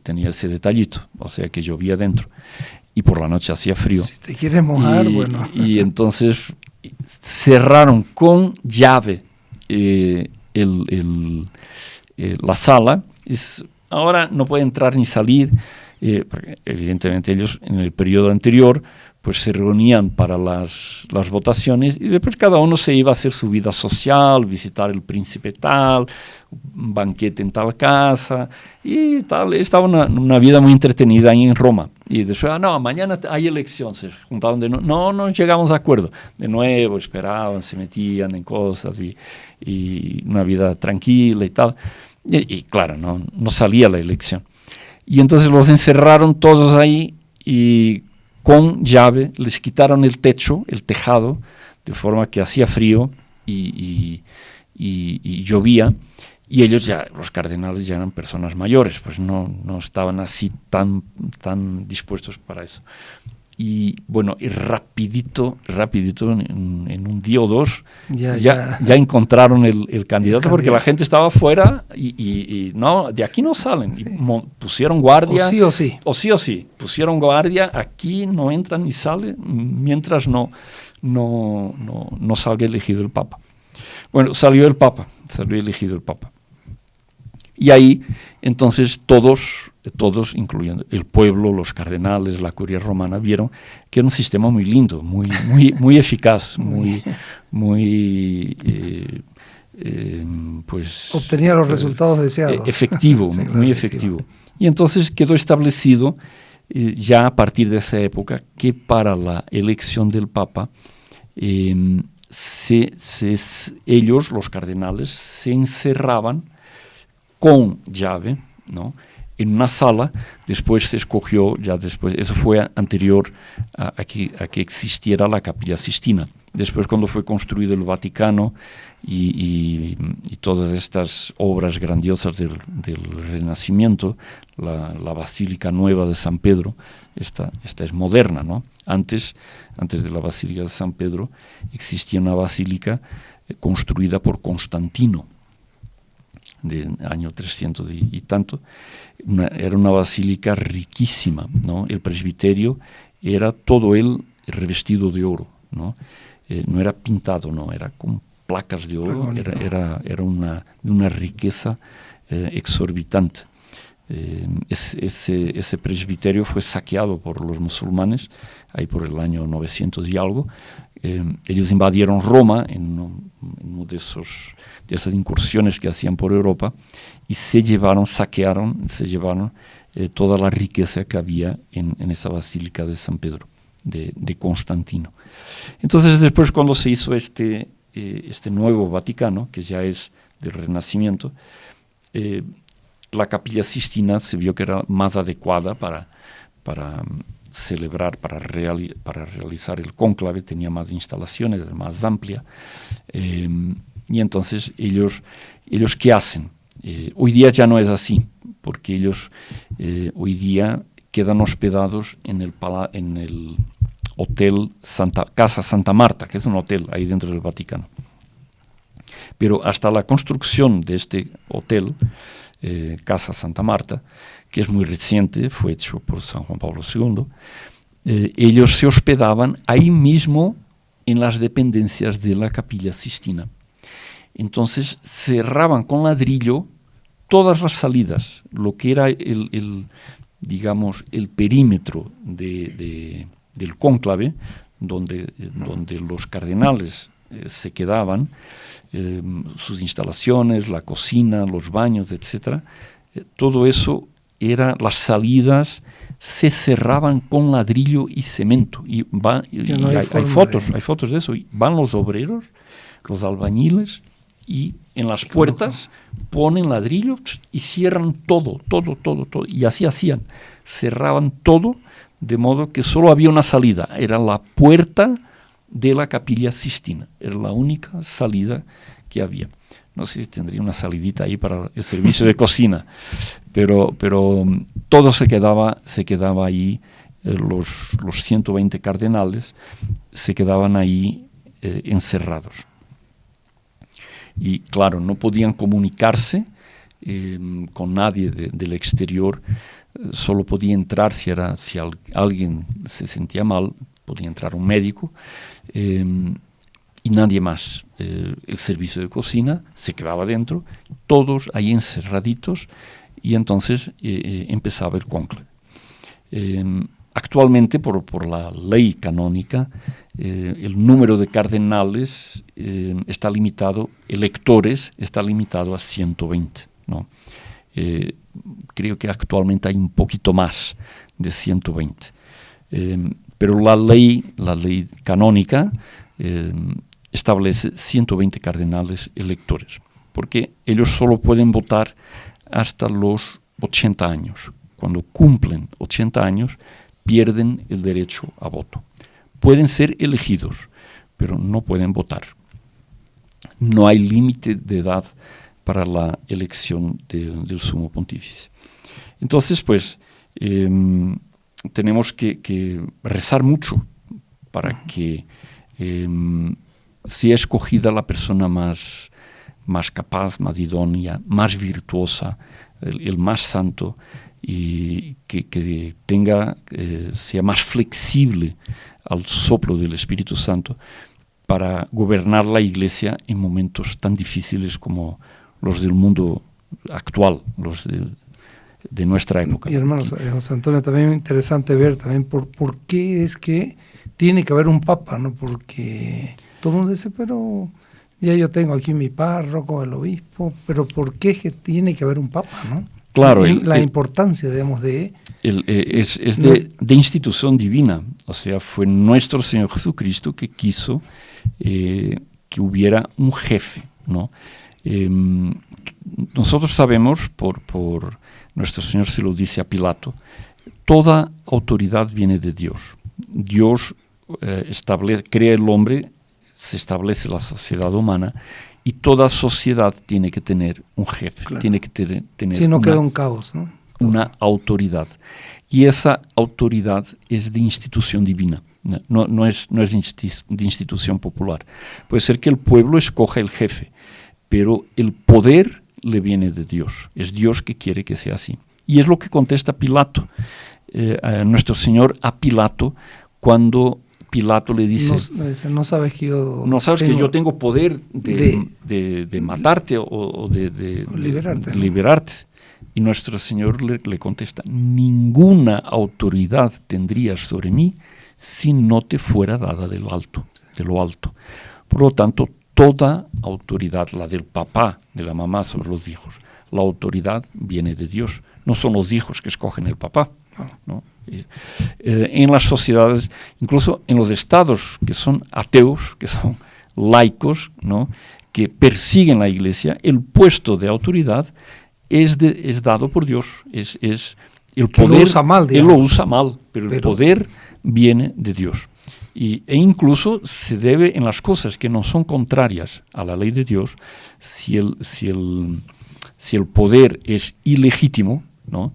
Tenía ese detallito, o sea que llovía dentro, y por la noche hacía frío. Si te quieres mojar, bueno. Y entonces cerraron con llave la sala. Ahora no puede entrar ni salir, porque evidentemente ellos en el periodo anterior pues se reunían para las votaciones, y después cada uno se iba a hacer su vida social, visitar el príncipe tal, un banquete en tal casa, y tal. Estaba una vida muy entretenida ahí en Roma. Y después, no, mañana hay elección, se juntaban no llegamos a acuerdo. De nuevo esperaban, se metían en cosas, y una vida tranquila y tal. Y claro, no salía la elección. Y entonces los encerraron todos ahí, y con llave les quitaron el techo, el tejado, de forma que hacía frío y llovía, y ellos ya, los cardenales ya eran personas mayores, pues no estaban así tan dispuestos para eso. Y bueno, y rapidito, en 1 día o 2, ya encontraron el candidato, porque la gente estaba afuera y no, de aquí no salen. Sí. Y pusieron guardia. O sí. Pusieron guardia, aquí no entran ni salen mientras no salga elegido el Papa. Bueno, salió elegido el Papa. Y ahí, entonces, todos, incluyendo el pueblo, los cardenales, la curia romana, vieron que era un sistema muy lindo, muy eficaz, pues... Obtenía los resultados deseados. Efectivo, Sí, claro, muy efectivo. Y entonces quedó establecido ya a partir de esa época que para la elección del Papa, ellos, los cardenales, se encerraban con llave, ¿no?, en una sala. Después se escogió, eso fue anterior a que existiera la Capilla Sistina. Después, cuando fue construido el Vaticano y todas estas obras grandiosas del Renacimiento, la Basílica Nueva de San Pedro, esta es moderna, ¿no? Antes de la Basílica de San Pedro existía una basílica construida por Constantino, del año 300 y tanto. Era una basílica riquísima, ¿no? El presbiterio era todo él revestido de oro, ¿no? No era pintado, no, era con placas de oro, era una riqueza exorbitante. Ese presbiterio fue saqueado por los musulmanes ahí por el año 900 y algo. Ellos invadieron Roma en uno de esas incursiones que hacían por Europa y saquearon toda la riqueza que había en esa basílica de San Pedro, de Constantino. Entonces, después, cuando se hizo este nuevo Vaticano, que ya es del Renacimiento, la Capilla Sistina se vio que era más adecuada para celebrar, para realizar el cónclave, tenía más instalaciones, más amplia. Y entonces ellos ¿qué hacen? Hoy día ya no es así, porque ellos hoy día quedan hospedados en el hotel Casa Santa Marta, que es un hotel ahí dentro del Vaticano. Pero hasta la construcción de este hotel, Casa Santa Marta, que es muy reciente, fue hecho por San Juan Pablo II, ellos se hospedaban ahí mismo en las dependencias de la Capilla Sistina. Entonces cerraban con ladrillo todas las salidas, lo que era el perímetro del cónclave, donde los cardenales se quedaban, sus instalaciones, la cocina, los baños, etc. Todo eso las salidas se cerraban con ladrillo y cemento. Y hay fotos de eso. Y van los obreros, los albañiles, y en las puertas ponen ladrillo y cierran todo. Y así hacían. Cerraban todo, de modo que solo había una salida. Era la puerta de la Capilla Sistina. Era la única salida que había. No sé si tendría una salidita ahí para el servicio de cocina, pero todo se quedaba ahí. Los 120 cardenales se quedaban ahí encerrados. Y claro, no podían comunicarse con nadie del exterior. Solo podía entrar si alguien se sentía mal, podía entrar un médico, y nadie más. El servicio de cocina se quedaba dentro, todos ahí encerraditos, y entonces empezaba el cónclave. Actualmente, por la ley canónica, el número de cardenales electores está limitado a 120, ¿no? Creo que actualmente hay un poquito más de 120. Pero la ley canónica establece 120 cardenales electores, porque ellos solo pueden votar hasta los 80 años. Cuando cumplen 80 años, pierden el derecho a voto. Pueden ser elegidos, pero no pueden votar. No hay límite de edad para la elección del sumo pontífice. Entonces, pues, tenemos que rezar mucho para que sea escogida la persona más capaz, más idónea, más virtuosa, el más santo, y que sea más flexible al soplo del Espíritu Santo para gobernar la Iglesia en momentos tan difíciles como los del mundo actual, los de nuestra época. Y hermanos, José Antonio, también es interesante ver también por qué es que tiene que haber un papa, ¿no? Porque todo el mundo dice, pero ya yo tengo aquí mi párroco, el obispo, pero ¿por qué es que tiene que haber un papa, no? Claro, la importancia, digamos, de... es de institución divina, o sea, fue nuestro Señor Jesucristo que quiso que hubiera un jefe, ¿no? Nosotros sabemos, por nuestro Señor se lo dice a Pilato, toda autoridad viene de Dios. Dios crea el hombre, se establece la sociedad humana, y toda sociedad tiene que tener un jefe, claro, tiene que tener si no queda un caos, ¿no? Una autoridad. Y esa autoridad es de institución divina, no es de institución popular. Puede ser que el pueblo escoja el jefe, pero el poder le viene de Dios. Es Dios que quiere que sea así. Y es lo que contesta Pilato, nuestro Señor a Pilato, cuando Pilato le dice, no sabes que yo que yo tengo poder de matarte o de liberarte. Y nuestro Señor le contesta, ninguna autoridad tendrías sobre mí si no te fuera dada de lo alto. Por lo tanto, toda autoridad, la del papá, de la mamá sobre los hijos, la autoridad viene de Dios. No son los hijos que escogen el papá, ¿no? En las sociedades, incluso en los estados que son ateos, que son laicos, ¿no? Que persiguen la iglesia, el puesto de autoridad es dado por Dios. Es el poder, lo usa mal, él lo usa mal, pero el poder viene de Dios. E incluso se debe en las cosas que no son contrarias a la ley de Dios, si el poder es ilegítimo, ¿no?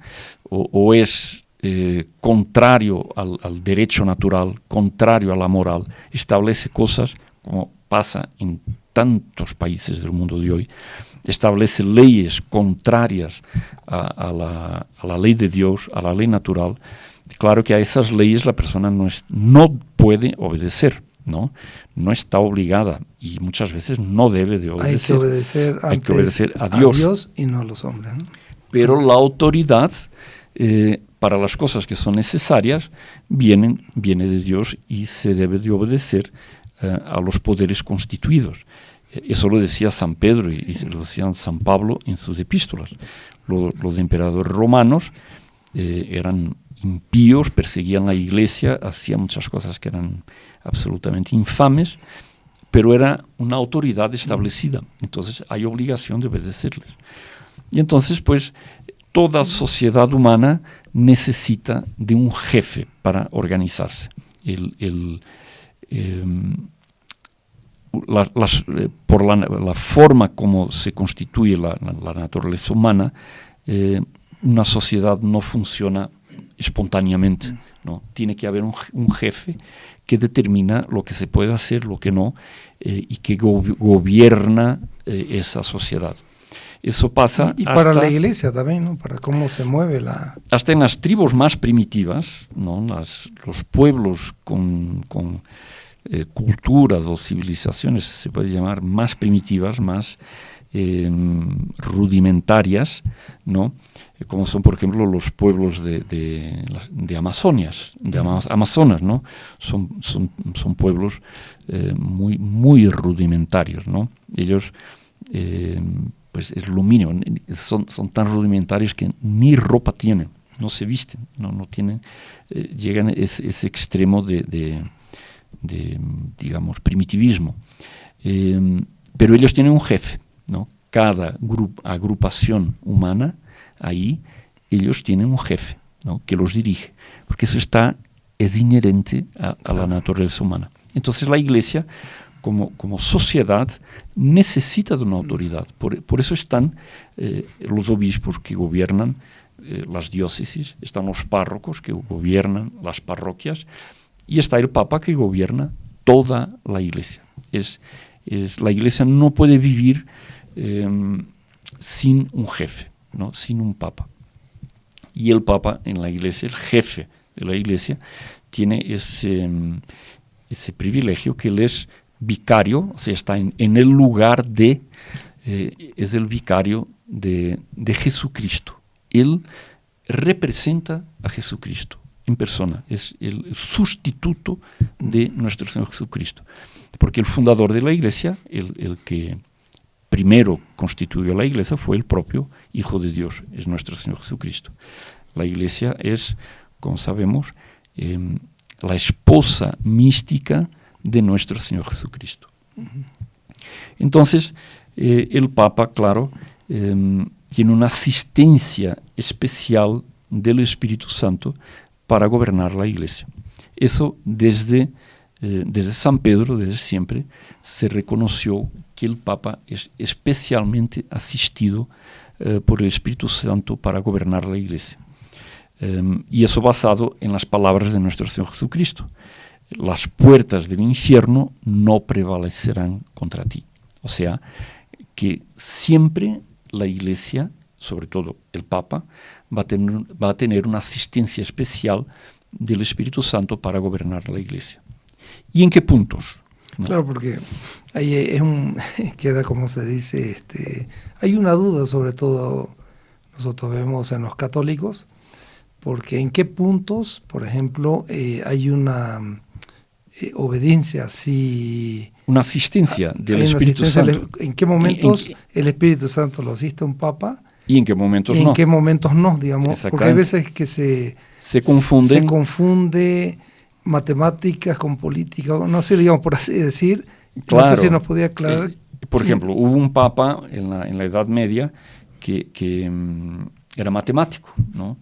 o es contrario al derecho natural, contrario a la moral, establece cosas como pasa en tantos países del mundo de hoy, establece leyes contrarias a la ley de Dios, a la ley natural. Claro que a esas leyes la persona no puede obedecer, ¿no? No está obligada y muchas veces no debe de obedecer. Hay que obedecer a Dios y no a los hombres, ¿no? Pero la autoridad para las cosas que son necesarias viene de Dios y se debe de obedecer a los poderes constituidos. Eso lo decía San Pedro y lo decía San Pablo en sus epístolas. Los emperadores romanos eran impíos, perseguían la iglesia, hacían muchas cosas que eran absolutamente infames, pero era una autoridad establecida. Entonces hay obligación de obedecerles. Y entonces, pues, toda sociedad humana necesita de un jefe para organizarse. Por la forma como se constituye la naturaleza humana, una sociedad no funciona espontáneamente, ¿no? Tiene que haber un jefe que determina lo que se puede hacer, lo que no, y que gobierna esa sociedad. Eso pasa y para la iglesia también, ¿no? Para cómo se mueve hasta en las tribus más primitivas, ¿no? Los pueblos con culturas o civilizaciones, se puede llamar, más primitivas, más rudimentarias, ¿no? Como son, por ejemplo, los pueblos de Amazonas, ¿no? Son pueblos muy, muy rudimentarios, ¿no? Ellos, pues es lo mínimo, son tan rudimentarios que ni ropa tienen, no se visten, no tienen, llegan a ese extremo de digamos, primitivismo. Pero ellos tienen un jefe, ¿no? Cada agrupación humana, ahí, ellos tienen un jefe, ¿no? Que los dirige, porque eso es inherente a la naturaleza humana. Entonces la iglesia, como sociedad, necesita de una autoridad. Por eso están los obispos que gobiernan las diócesis, están los párrocos que gobiernan las parroquias, y está el Papa que gobierna toda la iglesia. La iglesia no puede vivir sin un jefe, ¿no? Sin un Papa. Y el Papa en la iglesia, el jefe de la iglesia, tiene ese privilegio que él es vicario, o sea, está en el lugar de es el vicario de Jesucristo. Él representa a Jesucristo en persona, es el sustituto de nuestro Señor Jesucristo. Porque el fundador de la Iglesia, el que primero constituyó la Iglesia, fue el propio Hijo de Dios, es nuestro Señor Jesucristo. La Iglesia es, como sabemos, la esposa mística de nuestro Señor Jesucristo. Entonces, el Papa, claro, tiene una asistencia especial del Espíritu Santo para gobernar la Iglesia. Eso desde San Pedro, desde siempre, se reconoció que el Papa es especialmente asistido por el Espíritu Santo para gobernar la Iglesia. Y eso basado en las palabras de nuestro Señor Jesucristo. Las puertas del infierno no prevalecerán contra ti. O sea, que siempre la Iglesia, sobre todo el Papa, va a tener una asistencia especial del Espíritu Santo para gobernar la Iglesia. ¿Y en qué puntos? ¿No? Claro, porque ahí queda, como se dice, hay una duda, sobre todo nosotros vemos en los católicos, porque en qué puntos, por ejemplo, hay una obediencia así... Una asistencia del Espíritu Santo. ¿En qué momentos el Espíritu Santo lo asiste a un Papa? ¿Y en qué momentos no? ¿En qué momentos no, digamos? Porque hay veces que se confunde matemáticas con política, no sé, digamos, por así decir. Claro. No sé si nos podía aclarar. Por ejemplo, hubo un Papa en la Edad Media que era matemático, ¿no?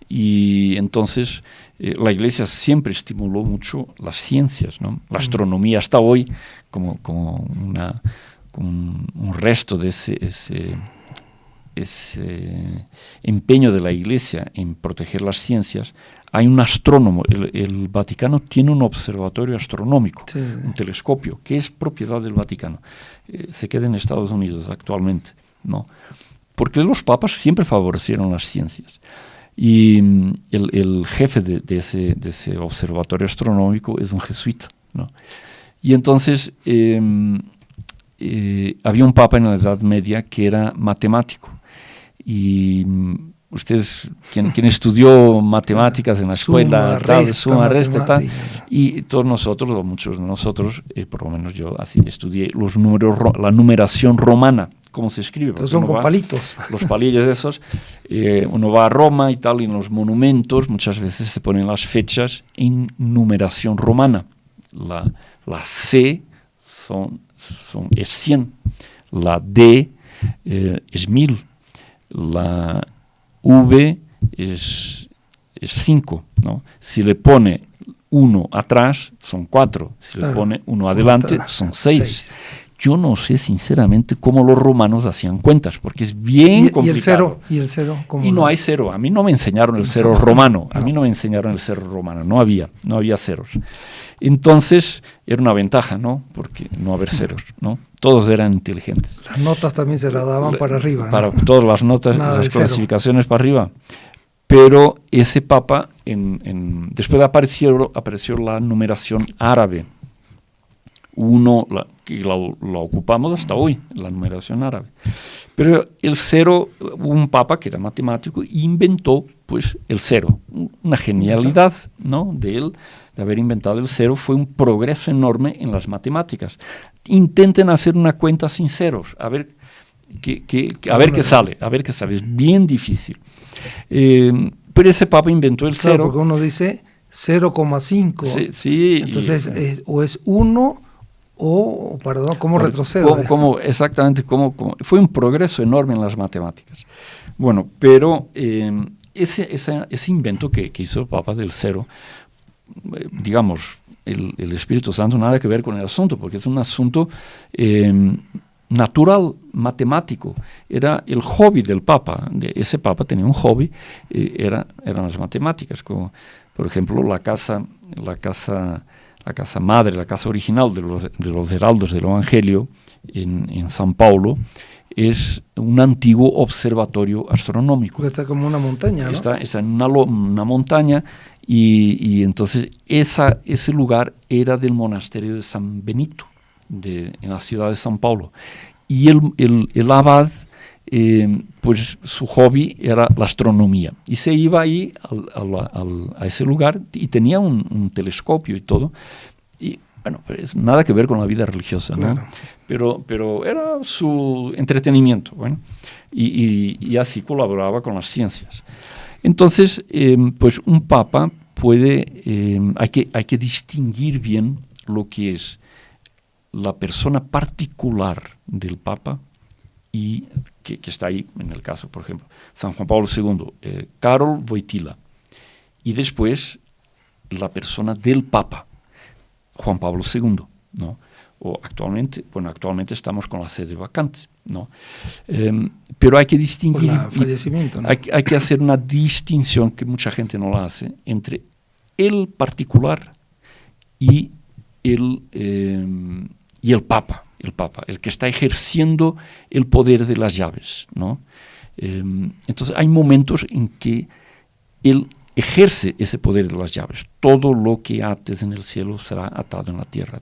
Y entonces la Iglesia siempre estimuló mucho las ciencias, ¿no? La astronomía hasta hoy, como un resto de ese empeño de la Iglesia en proteger las ciencias. Hay un astrónomo, el Vaticano tiene un observatorio astronómico, sí, un telescopio, que es propiedad del Vaticano. Se queda en Estados Unidos actualmente, ¿no? Porque los papas siempre favorecieron las ciencias. Y el jefe de ese observatorio astronómico es un jesuita, ¿no? Y entonces había un papa en la Edad Media que era matemático. Y ustedes, quien estudió matemáticas en la escuela, suma, resta, tal, y todos nosotros, o muchos de nosotros, por lo menos yo así estudié los números, la numeración romana, cómo se escribe. Entonces son con palitos. Los palillos esos, uno va a Roma y tal, y en los monumentos muchas veces se ponen las fechas en numeración romana. La C es 100, la D es 1000, la V es 5, ¿no? Si le pone 1 atrás, son 4. Si le pone 1 adelante, son 6. Yo no sé sinceramente cómo los romanos hacían cuentas, porque es bien complicado. ¿Y el cero? Y no hay cero. A mí no me enseñaron el cero romano. A mí no me enseñaron el cero romano. No había ceros. Entonces, era una ventaja, ¿no? Porque no haber ceros, ¿no? Todos eran inteligentes. Las notas también se las daban para arriba, ¿no? Para todas las notas, las clasificaciones para arriba. Pero ese papa, después apareció la numeración árabe. Que la ocupamos hasta hoy, la numeración árabe. Pero el cero, un papa que era matemático, inventó pues el cero. Una genialidad, ¿no? De él, de haber inventado el cero, fue un progreso enorme en las matemáticas. Intenten hacer una cuenta sin ceros, a ver qué sale, es bien difícil. Pero ese papa inventó el cero. Porque uno dice 0,5. Sí. Entonces, o es 1... ¿cómo retrocede? Exactamente, fue un progreso enorme en las matemáticas. Bueno, pero ese invento que hizo el Papa del cero, digamos, el Espíritu Santo nada que ver con el asunto, porque es un asunto natural, matemático. Era el hobby del Papa. Ese Papa tenía un hobby, eran las matemáticas, como por ejemplo la casa madre, la casa original de los heraldos del Evangelio en San Paulo, es un antiguo observatorio astronómico. Está como una montaña, ¿no? Está en una montaña y entonces ese lugar era del monasterio de San Benito, en la ciudad de San Paulo. y el abad, pues su hobby era la astronomía, y se iba ahí a ese lugar y tenía un telescopio y todo, y bueno, pues nada que ver con la vida religiosa, ¿no? Claro. Pero era su entretenimiento, bueno, y así colaboraba con las ciencias. Entonces, pues un papa puede, hay que distinguir bien lo que es la persona particular del papa y que está ahí, en el caso, por ejemplo, San Juan Pablo II, Karol Wojtyła, y después la persona del papa, Juan Pablo II, ¿no? O actualmente estamos con la sede vacante, ¿no? Pero hay que distinguir, por fallecimiento, ¿no? hay que hacer una distinción que mucha gente no la hace entre el particular y el papa, el que está ejerciendo el poder de las llaves, ¿no? Entonces hay momentos en que él ejerce ese poder de las llaves. Todo lo que ates en el cielo será atado en la tierra.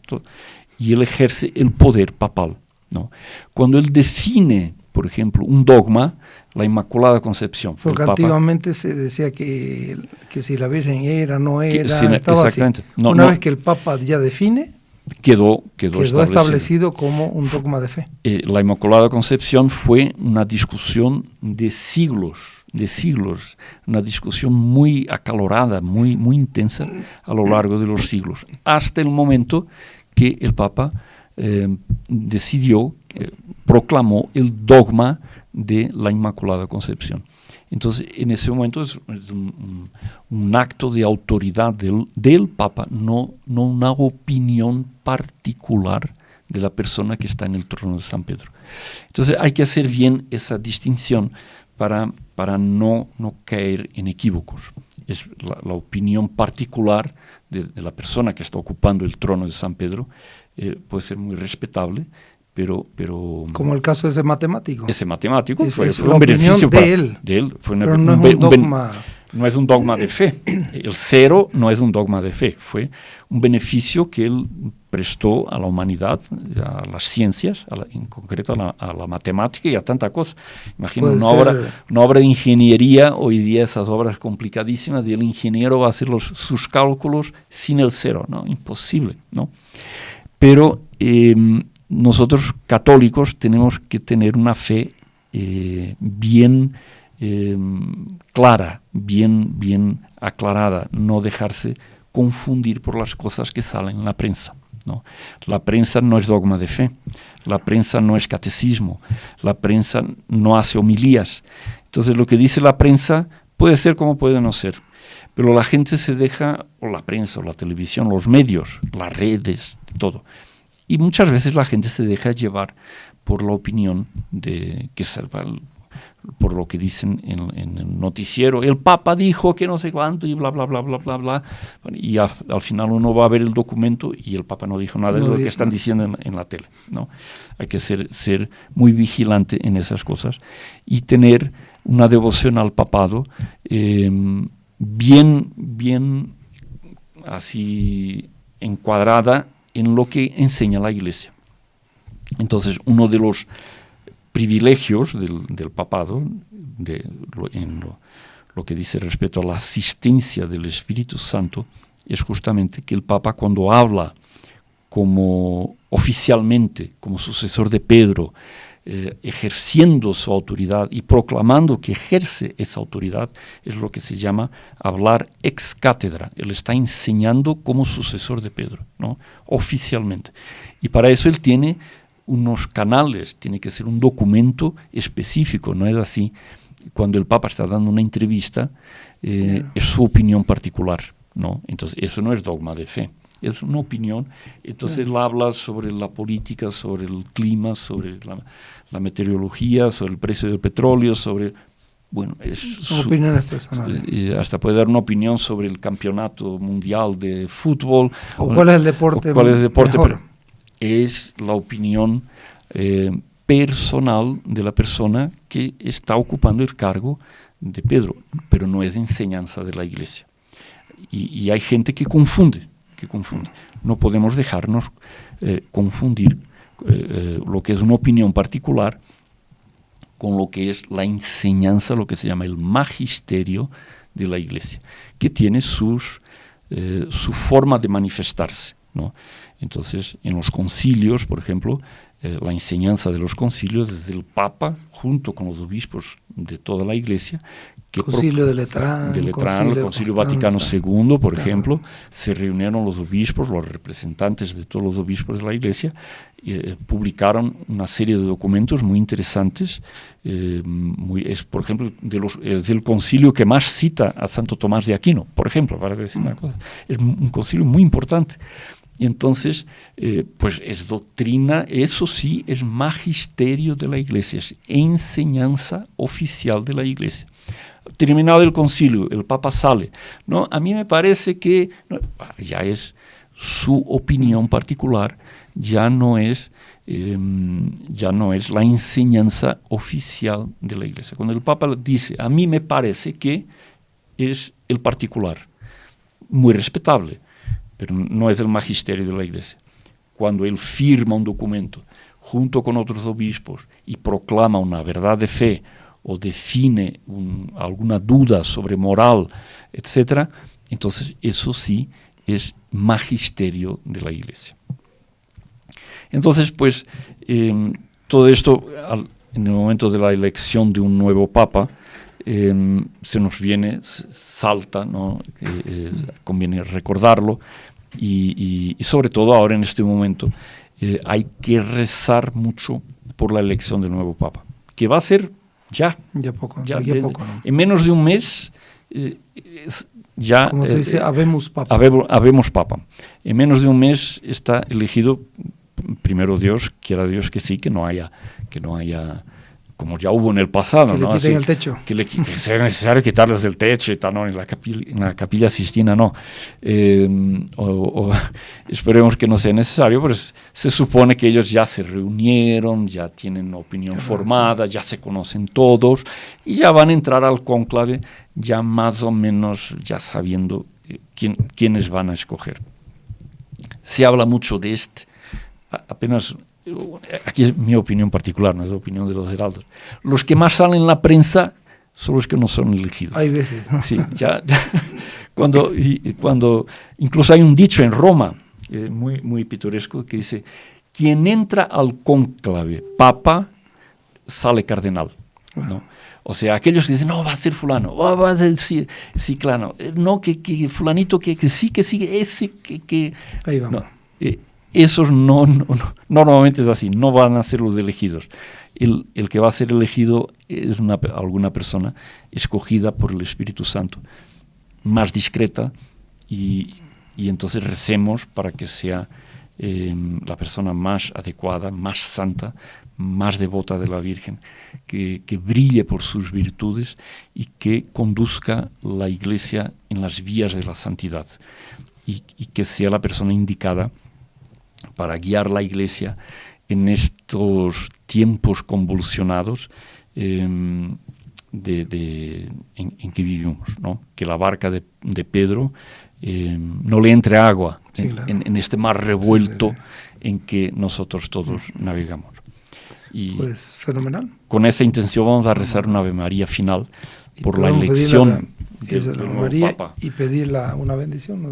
Y él ejerce el poder papal, ¿no? Cuando él define, por ejemplo, un dogma, la Inmaculada Concepción. Porque antiguamente se decía que si la Virgen era, no era, estaba exactamente. Así. Una vez que el Papa ya define, quedó establecido como un dogma de fe. La Inmaculada Concepción fue una discusión de siglos, una discusión muy acalorada, muy, muy intensa a lo largo de los siglos, hasta el momento que el Papa decidió, proclamó el dogma de la Inmaculada Concepción. Entonces, en ese momento es un acto de autoridad del Papa, no una opinión particular de la persona que está en el trono de San Pedro. Entonces, hay que hacer bien esa distinción para no caer en equívocos. Es la opinión particular de la persona que está ocupando el trono de San Pedro, puede ser muy respetable, pero como el caso de ese matemático. Ese matemático fue un beneficio de él. Pero no es un dogma. No es un dogma de fe. El cero no es un dogma de fe. Fue un beneficio que él prestó a la humanidad, a las ciencias, en concreto a la matemática y a tanta cosa. Imagino una obra de ingeniería, hoy día esas obras complicadísimas, y el ingeniero va a hacer sus cálculos sin el cero, ¿no? Imposible, ¿no? Pero nosotros católicos tenemos que tener una fe bien clara, bien aclarada, no dejarse confundir por las cosas que salen en la prensa, ¿no? La prensa no es dogma de fe, la prensa no es catecismo, la prensa no hace homilías. Entonces lo que dice la prensa puede ser como puede no ser, pero la gente se deja, o la prensa, o la televisión, los medios, las redes, todo. Y muchas veces la gente se deja llevar por la opinión por lo que dicen en el noticiero. El Papa dijo que no sé cuánto y bla, bla, bla, bla, bla, bla. Y al final uno va a ver el documento y el Papa no dijo nada de lo que están diciendo en la tele, ¿no? Hay que ser muy vigilante en esas cosas y tener una devoción al papado bien así encuadrada en lo que enseña la Iglesia. Entonces, uno de los privilegios del papado, en lo que dice respecto a la asistencia del Espíritu Santo, es justamente que el Papa, cuando habla oficialmente como sucesor de Pedro, ejerciendo su autoridad y proclamando que ejerce esa autoridad, es lo que se llama hablar ex cátedra. Él está enseñando como sucesor de Pedro, ¿no? Oficialmente. Y para eso él tiene unos canales, tiene que ser un documento específico, no es así. Cuando el Papa está dando una entrevista, es su opinión particular, ¿no? Entonces, eso no es dogma de fe. Es una opinión. Entonces él habla sobre la política, sobre el clima, sobre la meteorología, sobre el precio del petróleo, sobre... Bueno, son opiniones personales. Hasta puede dar una opinión sobre el campeonato mundial de fútbol. O cuál es el deporte mejor. Pero es la opinión personal de la persona que está ocupando el cargo de Pedro, pero no es enseñanza de la Iglesia. Y hay gente que confunde. No podemos dejarnos confundir lo que es una opinión particular con lo que es la enseñanza, lo que se llama el magisterio de la Iglesia, que tiene su forma de manifestarse, ¿no? Entonces, en los concilios, por ejemplo, la enseñanza de los concilios es el Papa, junto con los obispos de toda la Iglesia. Concilio de Letrán, el Concilio Vaticano II, por ejemplo, se reunieron los obispos, los representantes de todos los obispos de la Iglesia, publicaron una serie de documentos muy interesantes. Por ejemplo, es el concilio que más cita a Santo Tomás de Aquino, por ejemplo, para decir una cosa. Es un concilio muy importante. Y entonces, pues es doctrina, eso sí, es magisterio de la Iglesia, es enseñanza oficial de la Iglesia. Terminado el concilio, el Papa sale, ¿no? A mí me parece que ya es su opinión particular, ya no es la enseñanza oficial de la Iglesia. Cuando el Papa dice, a mí me parece que, es el particular, muy respetable, pero no es el magisterio de la Iglesia. Cuando él firma un documento junto con otros obispos y proclama una verdad de fe o define alguna duda sobre moral, etc., entonces eso sí es magisterio de la Iglesia. Entonces, pues, todo esto, en el momento de la elección de un nuevo Papa, se nos viene, salta, ¿no? Conviene recordarlo, y sobre todo ahora en este momento hay que rezar mucho por la elección del nuevo Papa, que va a ser ya poco, ¿no? En menos de un mes ya, como se dice, habemos Papa. Habemos Papa. En menos de un mes está elegido, primero Dios, quiera Dios que sí, que no haya como ya hubo en el pasado, que ¿no? le quiten el techo. Que sea necesario quitarles del techo y tal, ¿no? En la capilla Sistina no. Esperemos que no sea necesario, pero se supone que ellos ya se reunieron, ya tienen opinión formada, ya se conocen todos y ya van a entrar al cónclave ya más o menos ya sabiendo quiénes van a escoger. Se habla mucho de apenas... Aquí es mi opinión particular, no es la opinión de los heraldos. Los que más salen en la prensa son los que no son elegidos. Hay veces, ¿no? Sí, ya cuando incluso hay un dicho en Roma, muy, muy pintoresco, que dice, quien entra al cónclave papa, sale cardenal, ¿no? O sea, aquellos que dicen, no, va a ser fulano, va a ser ciclano, no, que fulanito, que sí, ese que... Ahí vamos. No, esos no, normalmente es así, no van a ser los elegidos. El que va a ser elegido es alguna persona escogida por el Espíritu Santo, más discreta, y entonces recemos para que sea la persona más adecuada, más santa, más devota de la Virgen, que brille por sus virtudes y que conduzca la Iglesia en las vías de la santidad, y que sea la persona indicada para guiar la Iglesia en estos tiempos convulsionados en que vivimos, ¿no? Que la barca de Pedro no le entre agua, sí, claro, en este mar revuelto, sí. En que nosotros todos navegamos. Y pues fenomenal. Con esa intención vamos a rezar una Ave María final por la elección del nuevo Papa. Y pedir una bendición, ¿no?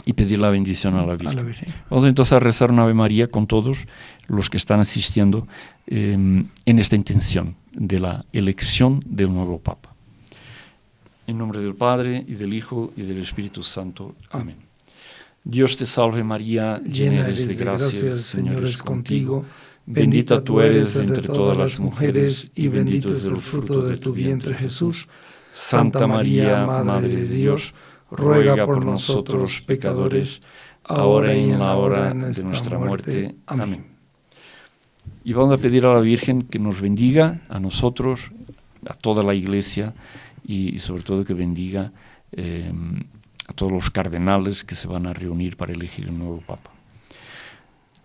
Y pedir la bendición a la Virgen. Vamos entonces a rezar una Ave María con todos los que están asistiendo en esta intención de la elección del nuevo Papa. En nombre del Padre, y del Hijo, y del Espíritu Santo. Amén. Dios te salve María, llena eres de gracia, el Señor es contigo. Bendita tú eres entre todas las mujeres, y bendito es el fruto de tu vientre Jesús. Santa María, Madre de Dios, ruega por nosotros pecadores, ahora y en la hora de nuestra muerte. Amén. Y vamos a pedir a la Virgen que nos bendiga a nosotros, a toda la Iglesia, y sobre todo que bendiga a todos los cardenales que se van a reunir para elegir el nuevo Papa.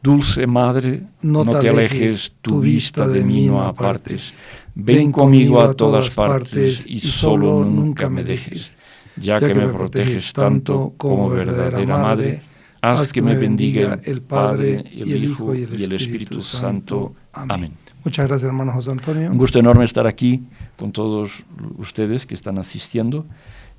Dulce Madre, no te alejes tu vista de mí, no apartes. Ven conmigo a todas partes y solo nunca me dejes. Ya que me proteges tanto como verdadera Madre, Haz que me bendiga el Padre, y el Hijo y el Espíritu Santo. Amén. Muchas gracias, hermano José Antonio. Un gusto enorme estar aquí con todos ustedes que están asistiendo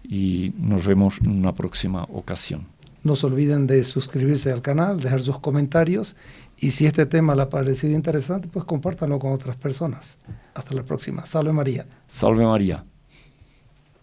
y nos vemos en una próxima ocasión. No se olviden de suscribirse al canal, dejar sus comentarios y si este tema les ha parecido interesante, pues compártanlo con otras personas. Hasta la próxima. Salve María. Salve María.